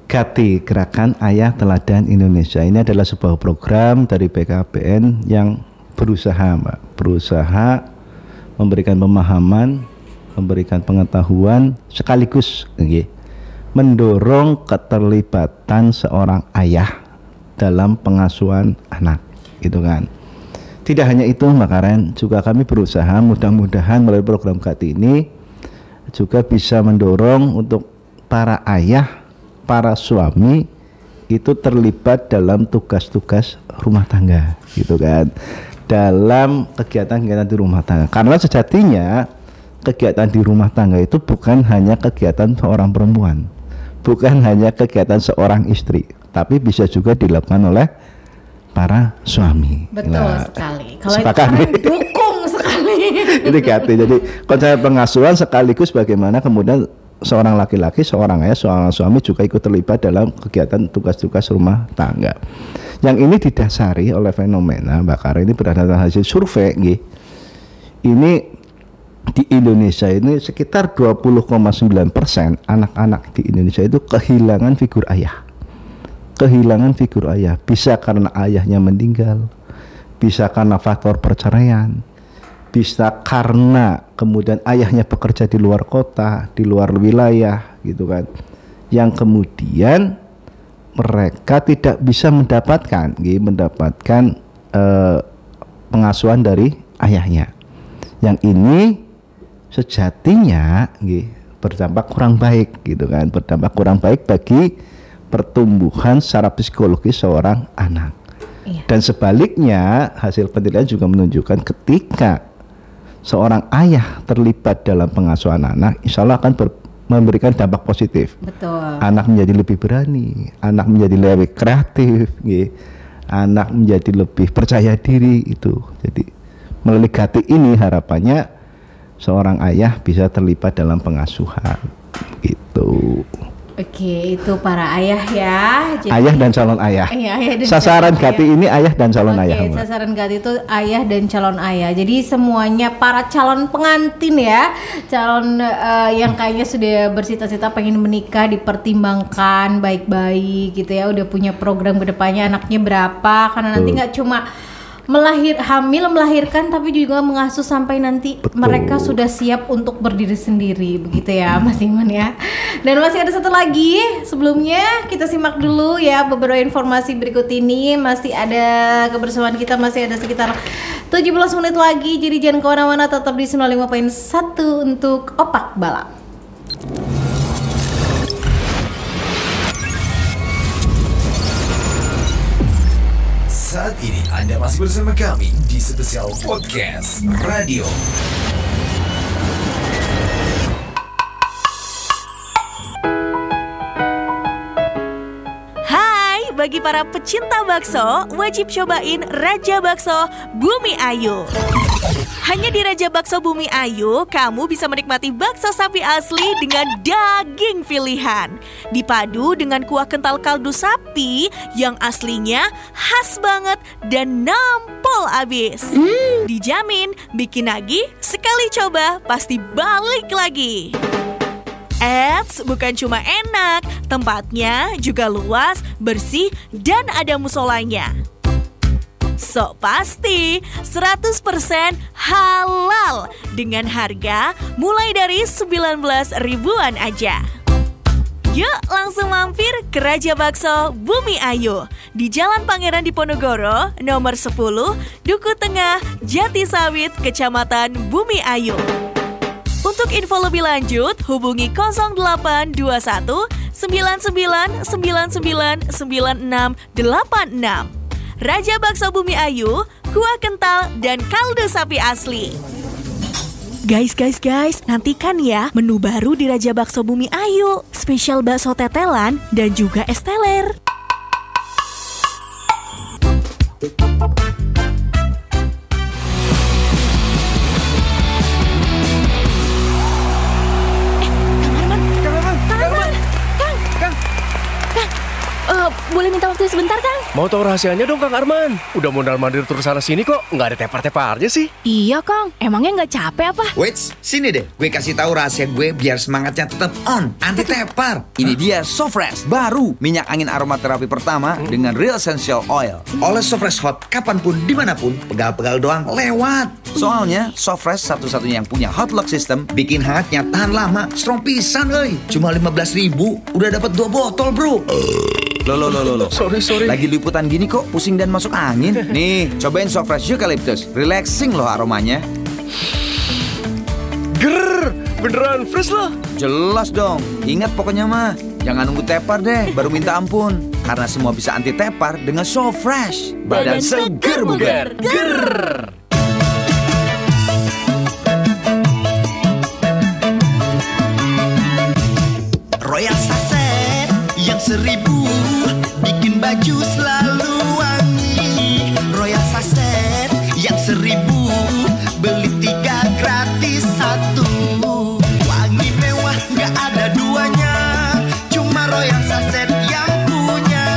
GATI, Gerakan Ayah Teladan Indonesia. Ini adalah sebuah program dari BKKBN yang berusaha memberikan pemahaman, memberikan pengetahuan, sekaligus mendorong keterlibatan seorang ayah dalam pengasuhan anak, gitu kan. Tidak hanya itu Mbak Karen, juga kami berusaha mudah-mudahan melalui program GATI ini juga bisa mendorong untuk para ayah, para suami itu terlibat dalam tugas-tugas rumah tangga, gitu kan, dalam kegiatan-kegiatan di rumah tangga. Karena sejatinya kegiatan di rumah tangga itu bukan hanya kegiatan seorang perempuan, bukan hanya kegiatan seorang istri, tapi bisa juga dilakukan oleh para suami. Betul sekali. Kalau itu dukung sekali. Itu GATI. Jadi konsep pengasuhan sekaligus bagaimana kemudian seorang laki-laki, seorang ayah, seorang suami juga ikut terlibat dalam kegiatan tugas-tugas rumah tangga. Yang ini didasari oleh fenomena Mbak Karen, ini berdasarkan hasil survei. Ini di Indonesia ini sekitar 20,9% anak-anak di Indonesia itu kehilangan figur ayah. Bisa karena ayahnya meninggal, bisa karena faktor perceraian, bisa karena kemudian ayahnya bekerja di luar kota, di luar wilayah, gitu kan, yang kemudian mereka tidak bisa mendapatkan pengasuhan dari ayahnya. Yang ini sejatinya berdampak kurang baik, gitu kan, berdampak kurang baik bagi pertumbuhan secara psikologis seorang anak. Dan sebaliknya hasil penelitian juga menunjukkan ketika seorang ayah terlibat dalam pengasuhan anak, insya Allah akan memberikan dampak positif. Betul. Anak menjadi lebih berani, anak menjadi lebih kreatif, anak menjadi lebih percaya diri itu. Jadi melalui GATI ini harapannya seorang ayah bisa terlibat dalam pengasuhan gitu. Oke, itu para ayah ya. Jadi, ayah dan calon ayah. Sasaran GATI ini ayah dan calon ayah. Oke, sasaran GATI itu ayah dan calon ayah. Jadi semuanya para calon pengantin ya, calon yang kayaknya sudah bercita-cita pengen menikah dipertimbangkan baik-baik gitu ya. Udah punya program kedepannya anaknya berapa? Karena nanti nggak cuma melahirkan tapi juga mengasuh sampai nanti mereka sudah siap untuk berdiri sendiri, begitu ya Mas Iman ya. Dan masih ada satu lagi, sebelumnya kita simak dulu ya beberapa informasi berikut ini. Masih ada kebersamaan kita, masih ada sekitar 17 menit lagi, jadi jangan kemana-mana, tetap di 95.1 untuk Opak Balap. Saat ini Anda masih bersama kami di Spesial Podcast Radio. Hai, bagi para pecinta bakso, wajib cobain Raja Bakso Bumi Ayu. Hanya di Raja Bakso Bumi Ayu, kamu bisa menikmati bakso sapi asli dengan daging pilihan. Dipadu dengan kuah kental kaldu sapi yang aslinya khas banget dan nampol abis. Dijamin bikin nagih, sekali coba pasti balik lagi. Eits, bukan cuma enak, tempatnya juga luas, bersih, dan ada musolanya. Sok pasti 100% halal dengan harga mulai dari 19 ribuan aja. Yuk langsung mampir ke Raja Bakso Bumi Ayu di Jalan Pangeran Diponegoro nomor 10, Duku Tengah, Jatisawit, Kecamatan Bumi Ayu. Untuk info lebih lanjut hubungi 0821 99999686. Raja Bakso Bumi Ayu, kuah kental, dan kaldu sapi asli. Guys, nantikan ya menu baru di Raja Bakso Bumi Ayu. Spesial bakso tetelan dan juga es teler. Boleh minta waktu sebentar, Kang? Mau tahu rahasianya dong, Kang Arman? Udah mondar-mandir terus sana sini kok, nggak ada tepar-teparnya sih. Iya, Kang. Emangnya nggak capek apa? Wait, sini deh. Gue kasih tahu rahasia gue biar semangatnya tetap on, anti tepar. Ini dia Sofresh, baru minyak angin aromaterapi pertama dengan Real Essential Oil. Oles Sofresh Hot kapanpun, dimanapun, pegal-pegal doang lewat. Soalnya Sofresh satu-satunya yang punya hot lock system, bikin hangatnya tahan lama, strong pisan, euy. Cuma 15.000, udah dapat 2 botol, bro. Loh. Sorry. Lagi liputan gini kok pusing dan masuk angin. Nih, cobain Sofresh Eucalyptus. Relaxing loh aromanya. Grrr, beneran fresh loh. Jelas dong. Ingat pokoknya mah, jangan nunggu tepar deh baru minta ampun. Karena semua bisa anti tepar dengan Sofresh. Badan seger bugar. Grrr. Royal Saset yang 1000 bikin baju selalu wangi. Royal Saset yang 1000 beli 3 gratis 1. Wangi mewah gak ada duanya, cuma Royal Saset yang punya.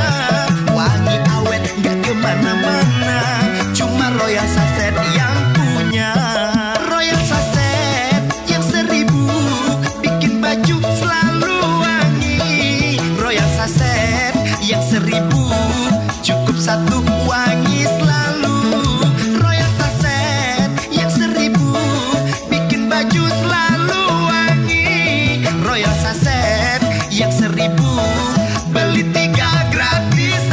Wangi awet gak kemana-mana, cuma Royal Saset yang punya. Royal Saset yang 1000 bikin baju selalu wangi. Royal Saset yang 1000 cukup 1 wangi selalu. Royal Saset yang 1000 bikin baju selalu wangi. Royal Saset yang 1000 beli 3 gratis 1.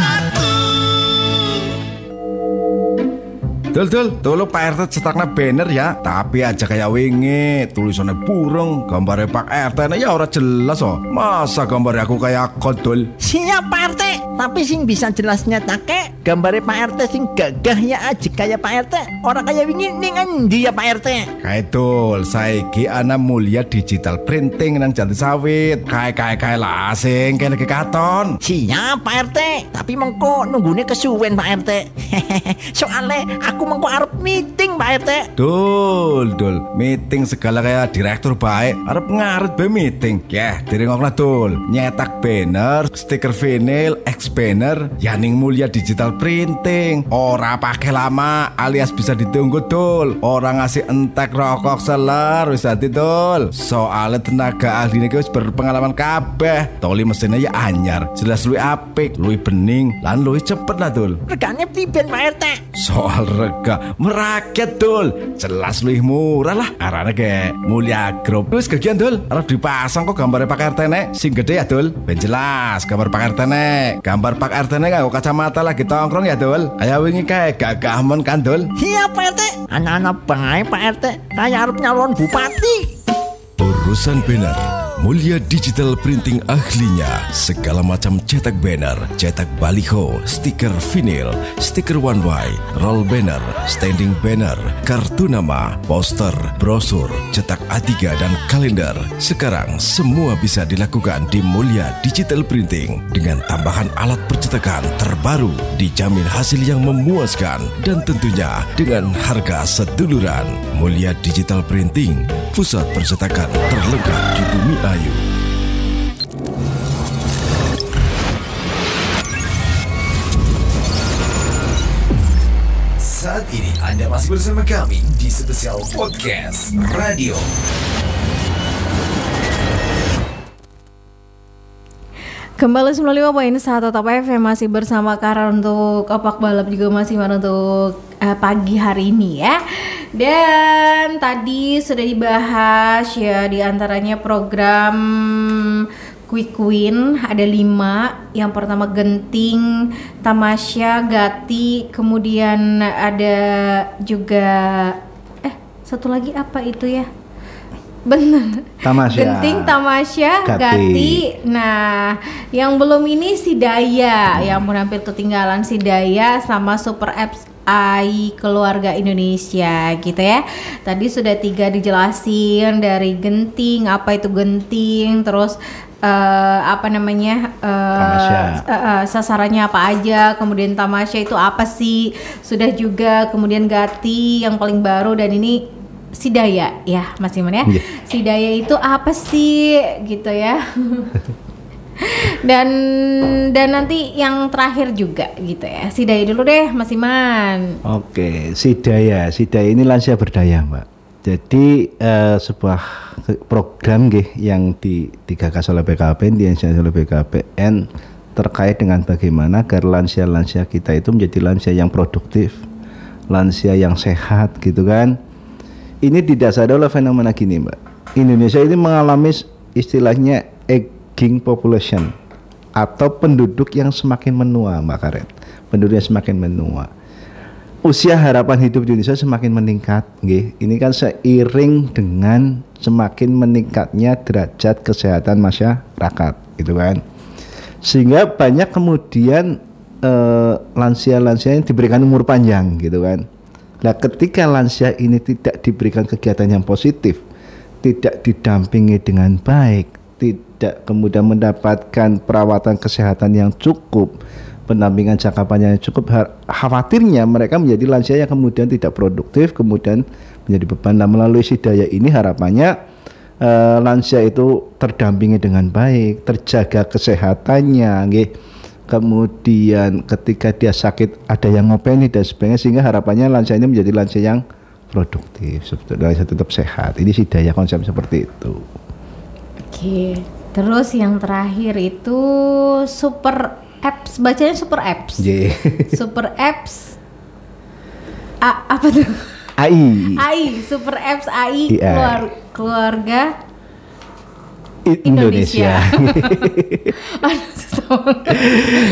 Dul, Pak RT cetaknya banner ya. Tapi aja kayak wingi, tulisannya burung, gambarnya Pak RT nah ya orang jelas oh. Masa gambarnya aku kayak kodol. Siap Pak RT, tapi sing bisa jelasnya take gambarnya Pak RT sing gagah ya aja kayak Pak RT. Orang kayak wingi ning endi ya Pak RT? Kayak dul, saiki ana Mulia Digital Printing nang Jatisawit. Kayak lah sing kene katon. Siap Pak RT, tapi mengko nunggune kesuwen Pak RT. Soalnya aku mengko arep meeting Pak RT. Dul, meeting segala kayak direktur baik. Arep ngaret be meeting. Ya, direngokna dul. Nyetak banner, stiker vinyl, X banner, yaning Mulia Digital Printing. Ora pakai lama, alias bisa ditunggu dul. Orang ngasih entek rokok seler wis dadi dul. Soalnya tenaga ahli iki wis berpengalaman kabeh. Toli mesinnya ya anyar, jelas luwih apik, luwih bening, lan luwih cepet lah dul. Regane priben Pak RT? Soal rega merakyat dul, jelas luwih murah lah. Arane ke Mulia Group. Wis kegian dul, arep dipasang kok gambarnya Pak RT nek sing gede ya dul. Ben jelas gambar Pak RT nek. Gambar Pak RT nek nganggo kacamata lagi tongkrong ya dul. Kayak wingi kae gagah men kan dul. Iya Pak RT. Anak-anak bae Pak RT kayak arep nyalon bupati. Urusan banner, Mulia Digital Printing ahlinya. Segala macam cetak banner, cetak baliho, stiker vinil, stiker one way, roll banner, standing banner, kartu nama, poster, brosur, cetak A3 dan kalender. Sekarang semua bisa dilakukan di Mulia Digital Printing dengan tambahan alat percetakan terbaru, dijamin hasil yang memuaskan dan tentunya dengan harga seduluran. Mulia Digital Printing, pusat percetakan terlengkap di Bumi Ayu. Saat ini Anda masih bersama kami di spesial podcast radio. Kembali 95.1 Top FM masih bersama Kara untuk Opak Balap juga masih untuk pagi hari ini ya. Dan tadi sudah dibahas ya diantaranya program Quick Win ada 5. Yang pertama Genting, Tamasya, Gati, kemudian ada juga satu lagi apa itu ya? Bener. Tamasya. Genting, Tamasya, Gati. Nah, yang belum ini si Daya, yang hampir ketinggalan si Daya sama Super Apps AI Keluarga Indonesia gitu ya. Tadi sudah 3 dijelasin dari Genting, apa itu Genting, terus sasarannya apa aja, kemudian Tamasya itu apa sih, sudah juga, kemudian Gati yang paling baru, dan ini si Daya ya Mas Iman ya. Si Daya itu apa sih gitu ya. dan nanti yang terakhir juga gitu ya. Si Daya dulu deh Mas Iman. Oke, si Daya ini lansia berdaya Mbak. Jadi sebuah program yang digagas oleh BKKBN, diinisiasi oleh BKKBN terkait dengan bagaimana agar lansia-lansia kita itu menjadi lansia yang produktif, lansia yang sehat gitu kan. Ini didasari oleh fenomena gini Mbak. Indonesia ini mengalami istilahnya aging population atau penduduk yang semakin menua Mbak Karen. Penduduk yang semakin menua. Usia harapan hidup di Indonesia semakin meningkat, nggih. Ini kan seiring dengan semakin meningkatnya derajat kesehatan masyarakat, gitu kan. Sehingga banyak kemudian lansia-lansia yang diberikan umur panjang, gitu kan. Nah, ketika lansia ini tidak diberikan kegiatan yang positif, tidak didampingi dengan baik, tidak kemudian mendapatkan perawatan kesehatan yang cukup, pendampingan jangka panjang yang cukup, khawatirnya mereka menjadi lansia yang kemudian tidak produktif, kemudian menjadi beban. Nah, melalui si Daya ini harapannya lansia itu terdampingi dengan baik, terjaga kesehatannya, nggih. Kemudian ketika dia sakit ada yang ngopeni dan sebagainya, sehingga harapannya lansia ini menjadi lansia yang produktif, lansia tetap sehat. Ini si Daya konsep seperti itu. Oke, terus yang terakhir itu Super Apps, bacanya Super Apps. Super Apps apa tuh? AI, Super Apps AI Keluarga Indonesia.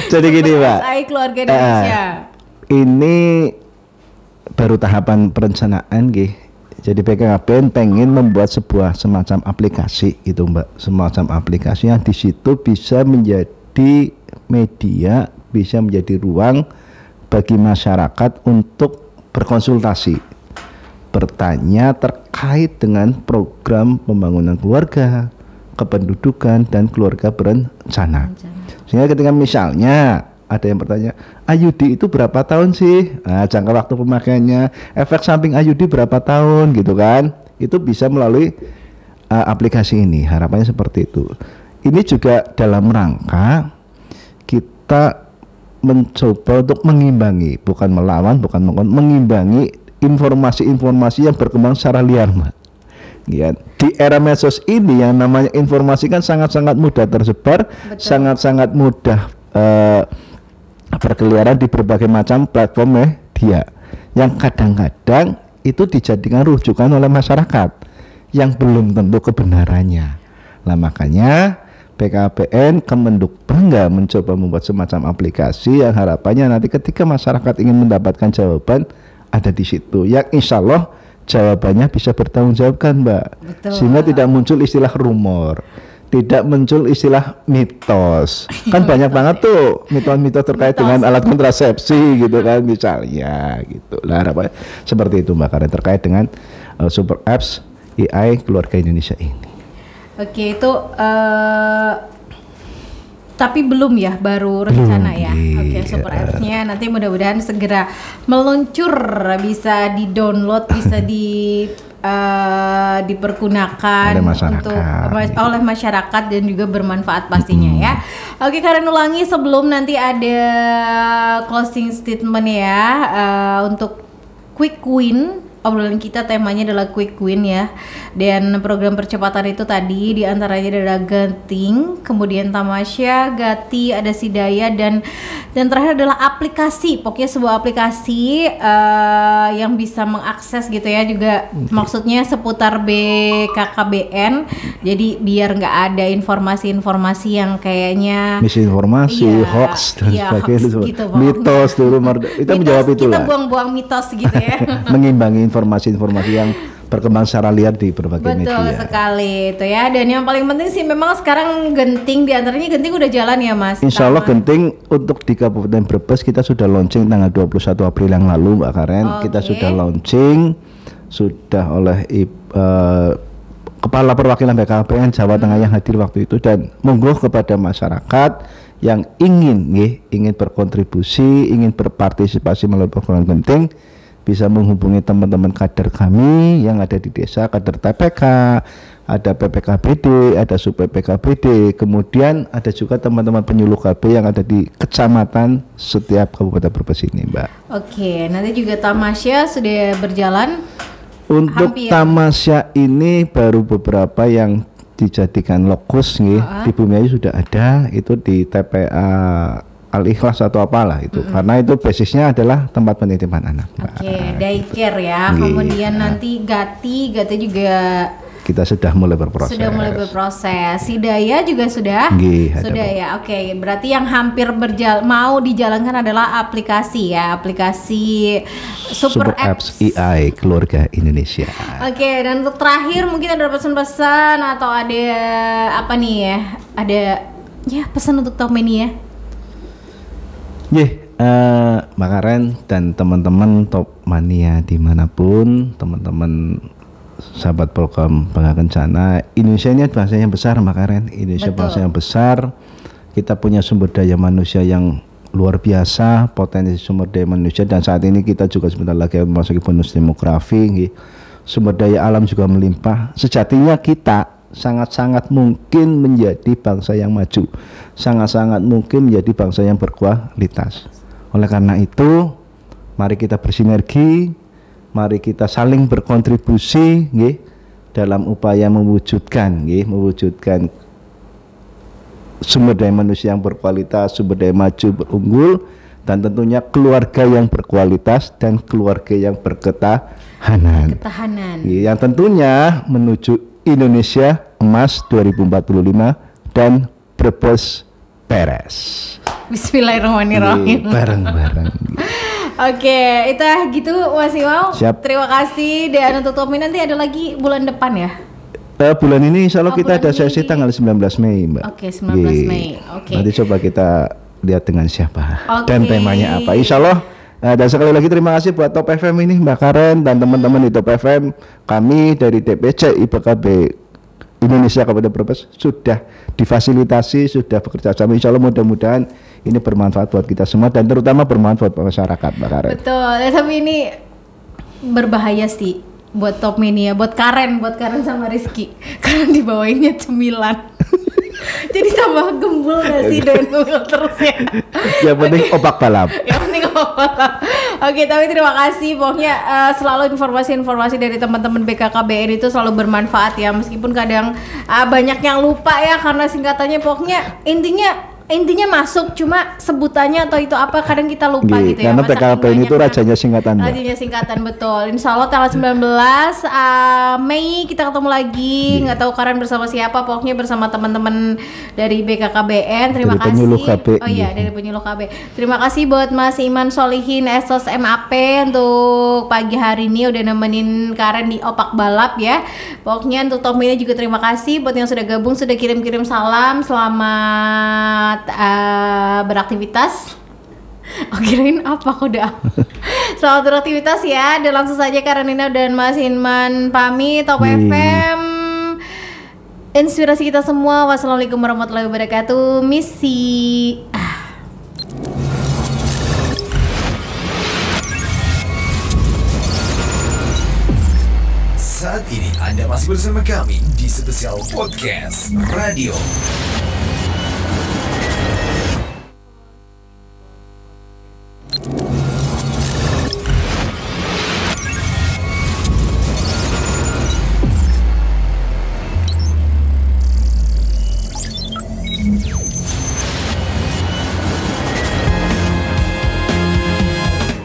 Jadi gini Pak, AI Keluarga Indonesia. Ini baru tahapan perencanaan nggih. Jadi BKKBN pengen membuat sebuah semacam aplikasi gitu Mbak, semacam aplikasi yang di situ bisa menjadi media, bisa menjadi ruang bagi masyarakat untuk berkonsultasi, bertanya terkait dengan program pembangunan keluarga, kependudukan, dan keluarga berencana. Sehingga ketika misalnya ada yang bertanya, IUD itu berapa tahun sih? Nah, jangka waktu pemakaiannya, efek samping IUD berapa tahun gitu kan? Itu bisa melalui aplikasi ini. Harapannya seperti itu. Ini juga dalam rangka kita mencoba untuk mengimbangi, bukan melawan, bukan mengimbangi informasi-informasi yang berkembang secara liar, Mbak. Ya, di era medsos ini yang namanya informasi kan sangat-sangat mudah tersebar, sangat-sangat mudah berkeliaran di berbagai macam platform media yang kadang-kadang itu dijadikan rujukan oleh masyarakat yang belum tentu kebenarannya. Nah, makanya BKKBN Kemenduk Bangga mencoba membuat semacam aplikasi yang harapannya nanti ketika masyarakat ingin mendapatkan jawaban ada di situ, yang insya Allah jawabannya bisa bertanggung jawabkan, Mbak. Betul. Sehingga tidak muncul istilah rumor, tidak muncul istilah mitos. Kan banyak banget tuh mitos-mitos terkait dengan alat kontrasepsi gitu kan misalnya gitu. Lah harapannya seperti itu Mbak Karen terkait dengan Super Apps AI Keluarga Indonesia ini. Oke, itu tapi belum ya, baru rencana ya. Oke, Super Apps-nya nanti mudah-mudahan segera meluncur, bisa di-download, bisa dipergunakan oleh masyarakat dan juga bermanfaat pastinya ya. Oke, Karen ulangi sebelum nanti ada closing statement ya, untuk quick win. Obrolan kita temanya adalah quick win ya. Dan program percepatan itu tadi diantaranya adalah Genting, kemudian Tamasya, Gati, ada si Daya, dan terakhir adalah aplikasi. Pokoknya sebuah aplikasi yang bisa mengakses gitu ya, juga maksudnya seputar BKKBN. Jadi biar nggak ada informasi-informasi yang kayaknya misinformasi, hoax dan sebagainya, gitu, mitos dulu. Kita menjawab itu lah. Kita buang-buang mitos gitu ya. Mengimbangi informasi-informasi yang berkembang secara liar di berbagai media. Betul sekali itu ya. Dan yang paling penting sih memang sekarang Genting, diantaranya Genting udah jalan ya Mas. Insya Allah Genting untuk di Kabupaten Brebes kita sudah launching tanggal 21 April yang lalu Mbak Karen. Kita sudah launching, sudah oleh Kepala Perwakilan BKKBN Jawa Tengah yang hadir waktu itu, dan monggo kepada masyarakat yang ingin berkontribusi, ingin berpartisipasi melalui program Genting, bisa menghubungi teman-teman kader kami yang ada di desa, kader TPK, ada PPKBD, ada sub PPKBD, kemudian ada juga teman-teman penyuluh KB yang ada di kecamatan setiap Kabupaten Brebes ini, Mbak. Oke, nanti juga tamasya sudah berjalan. Untuk tamasya ini baru beberapa yang dijadikan lokus di Bumi Ayu sudah ada, itu di TPA Al-Ikhlas atau apalah itu, karena itu basisnya adalah tempat penitipan anak. Oke, daycare ya. Kemudian nanti Gati juga kita sudah mulai berproses. Hidayah juga sudah ya. Oke, berarti yang hampir mau dijalankan adalah aplikasi Super Apps AI Keluarga Indonesia. Oke, dan untuk terakhir mungkin ada pesan-pesan atau ada apa nih ya? Ada ya pesan untuk Top Mania. Mbak Karen dan teman-teman Top Mania dimanapun, teman-teman sahabat program Bangga Kencana, Indonesia ini bangsa yang besar Mbak Karen. Indonesia bangsa yang besar, kita punya sumber daya manusia yang luar biasa, potensi sumber daya manusia, dan saat ini kita juga sebentar lagi memasuki bonus demografi, sumber daya alam juga melimpah. Sejatinya kita sangat-sangat mungkin menjadi bangsa yang maju, sangat-sangat mungkin menjadi bangsa yang berkualitas. Oleh karena itu, mari kita bersinergi, mari kita saling berkontribusi dalam upaya mewujudkan sumber daya manusia yang berkualitas, sumber daya maju berunggul, dan tentunya keluarga yang berkualitas dan keluarga yang berketahanan. Yang tentunya menuju Indonesia Emas 2045 dan Brebes beres. Bismillahirrahmanirrahim. Bareng-bareng. Oke, itu gitu Mas Iwal. Siap. Terima kasih. Dan untuk Tommy nanti ada lagi bulan depan ya? Bulan ini insya Allah kita ada sesi tanggal 19 Mei Mbak. Oke, 19 Mei. Oke. Nanti coba kita lihat dengan siapa dan temanya apa. Insya Allah. Dan sekali lagi terima kasih buat Top FM ini Mbak Karen dan teman-teman di Top FM. Kami dari DPC IPKB Indonesia Kabupaten Brebes sudah difasilitasi, sudah bekerja sama. Insya Allah mudah-mudahan ini bermanfaat buat kita semua dan terutama bermanfaat buat masyarakat Mbak Karen. Betul, tapi ini berbahaya sih buat Top Mania, buat Karen sama Rizky karena dibawainnya cemilan. Jadi tambah gembul gak sih dan terus ya. Yang penting opak balap. Oke, tapi terima kasih pokoknya selalu informasi-informasi dari teman-teman BKKBN itu selalu bermanfaat ya, meskipun kadang banyak yang lupa ya karena singkatannya, pokoknya intinya masuk, cuma sebutannya atau itu apa kadang kita lupa gitu ya. Karena BKKBN itu rajanya singkatan. Rajanya singkatan, betul. Insya Allah tanggal 19 Mei kita ketemu lagi. Nggak tahu Karen bersama siapa, pokoknya bersama teman-teman dari BKKBN. Terima kasih. Penyuluh KB. Oh iya, dari penyuluh KB. Terima kasih buat Mas Iman Solihin Esos MAP untuk pagi hari ini udah nemenin Karen di Opak Balap ya. Pokoknya untuk Tommy juga terima kasih buat yang sudah gabung, sudah kirim-kirim salam. Selamat beraktivitas. Oh, kirain apa udah. Selamat beraktivitas ya. Dan langsung saja Karenina dan Mas Inman pamit. Top FM inspirasi kita semua. Wassalamualaikum warahmatullahi wabarakatuh. Misi Saat ini Anda masih bersama kami di spesial podcast radio.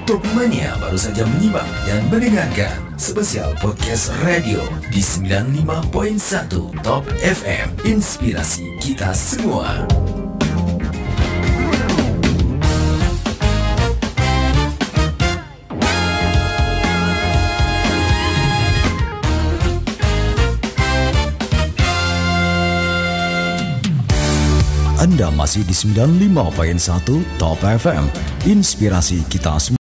Top Mania baru saja menyimak dan mendengarkan spesial podcast radio di 95.1 Top FM, inspirasi kita semua. Anda masih di 95.1 Top FM. Inspirasi kita semua.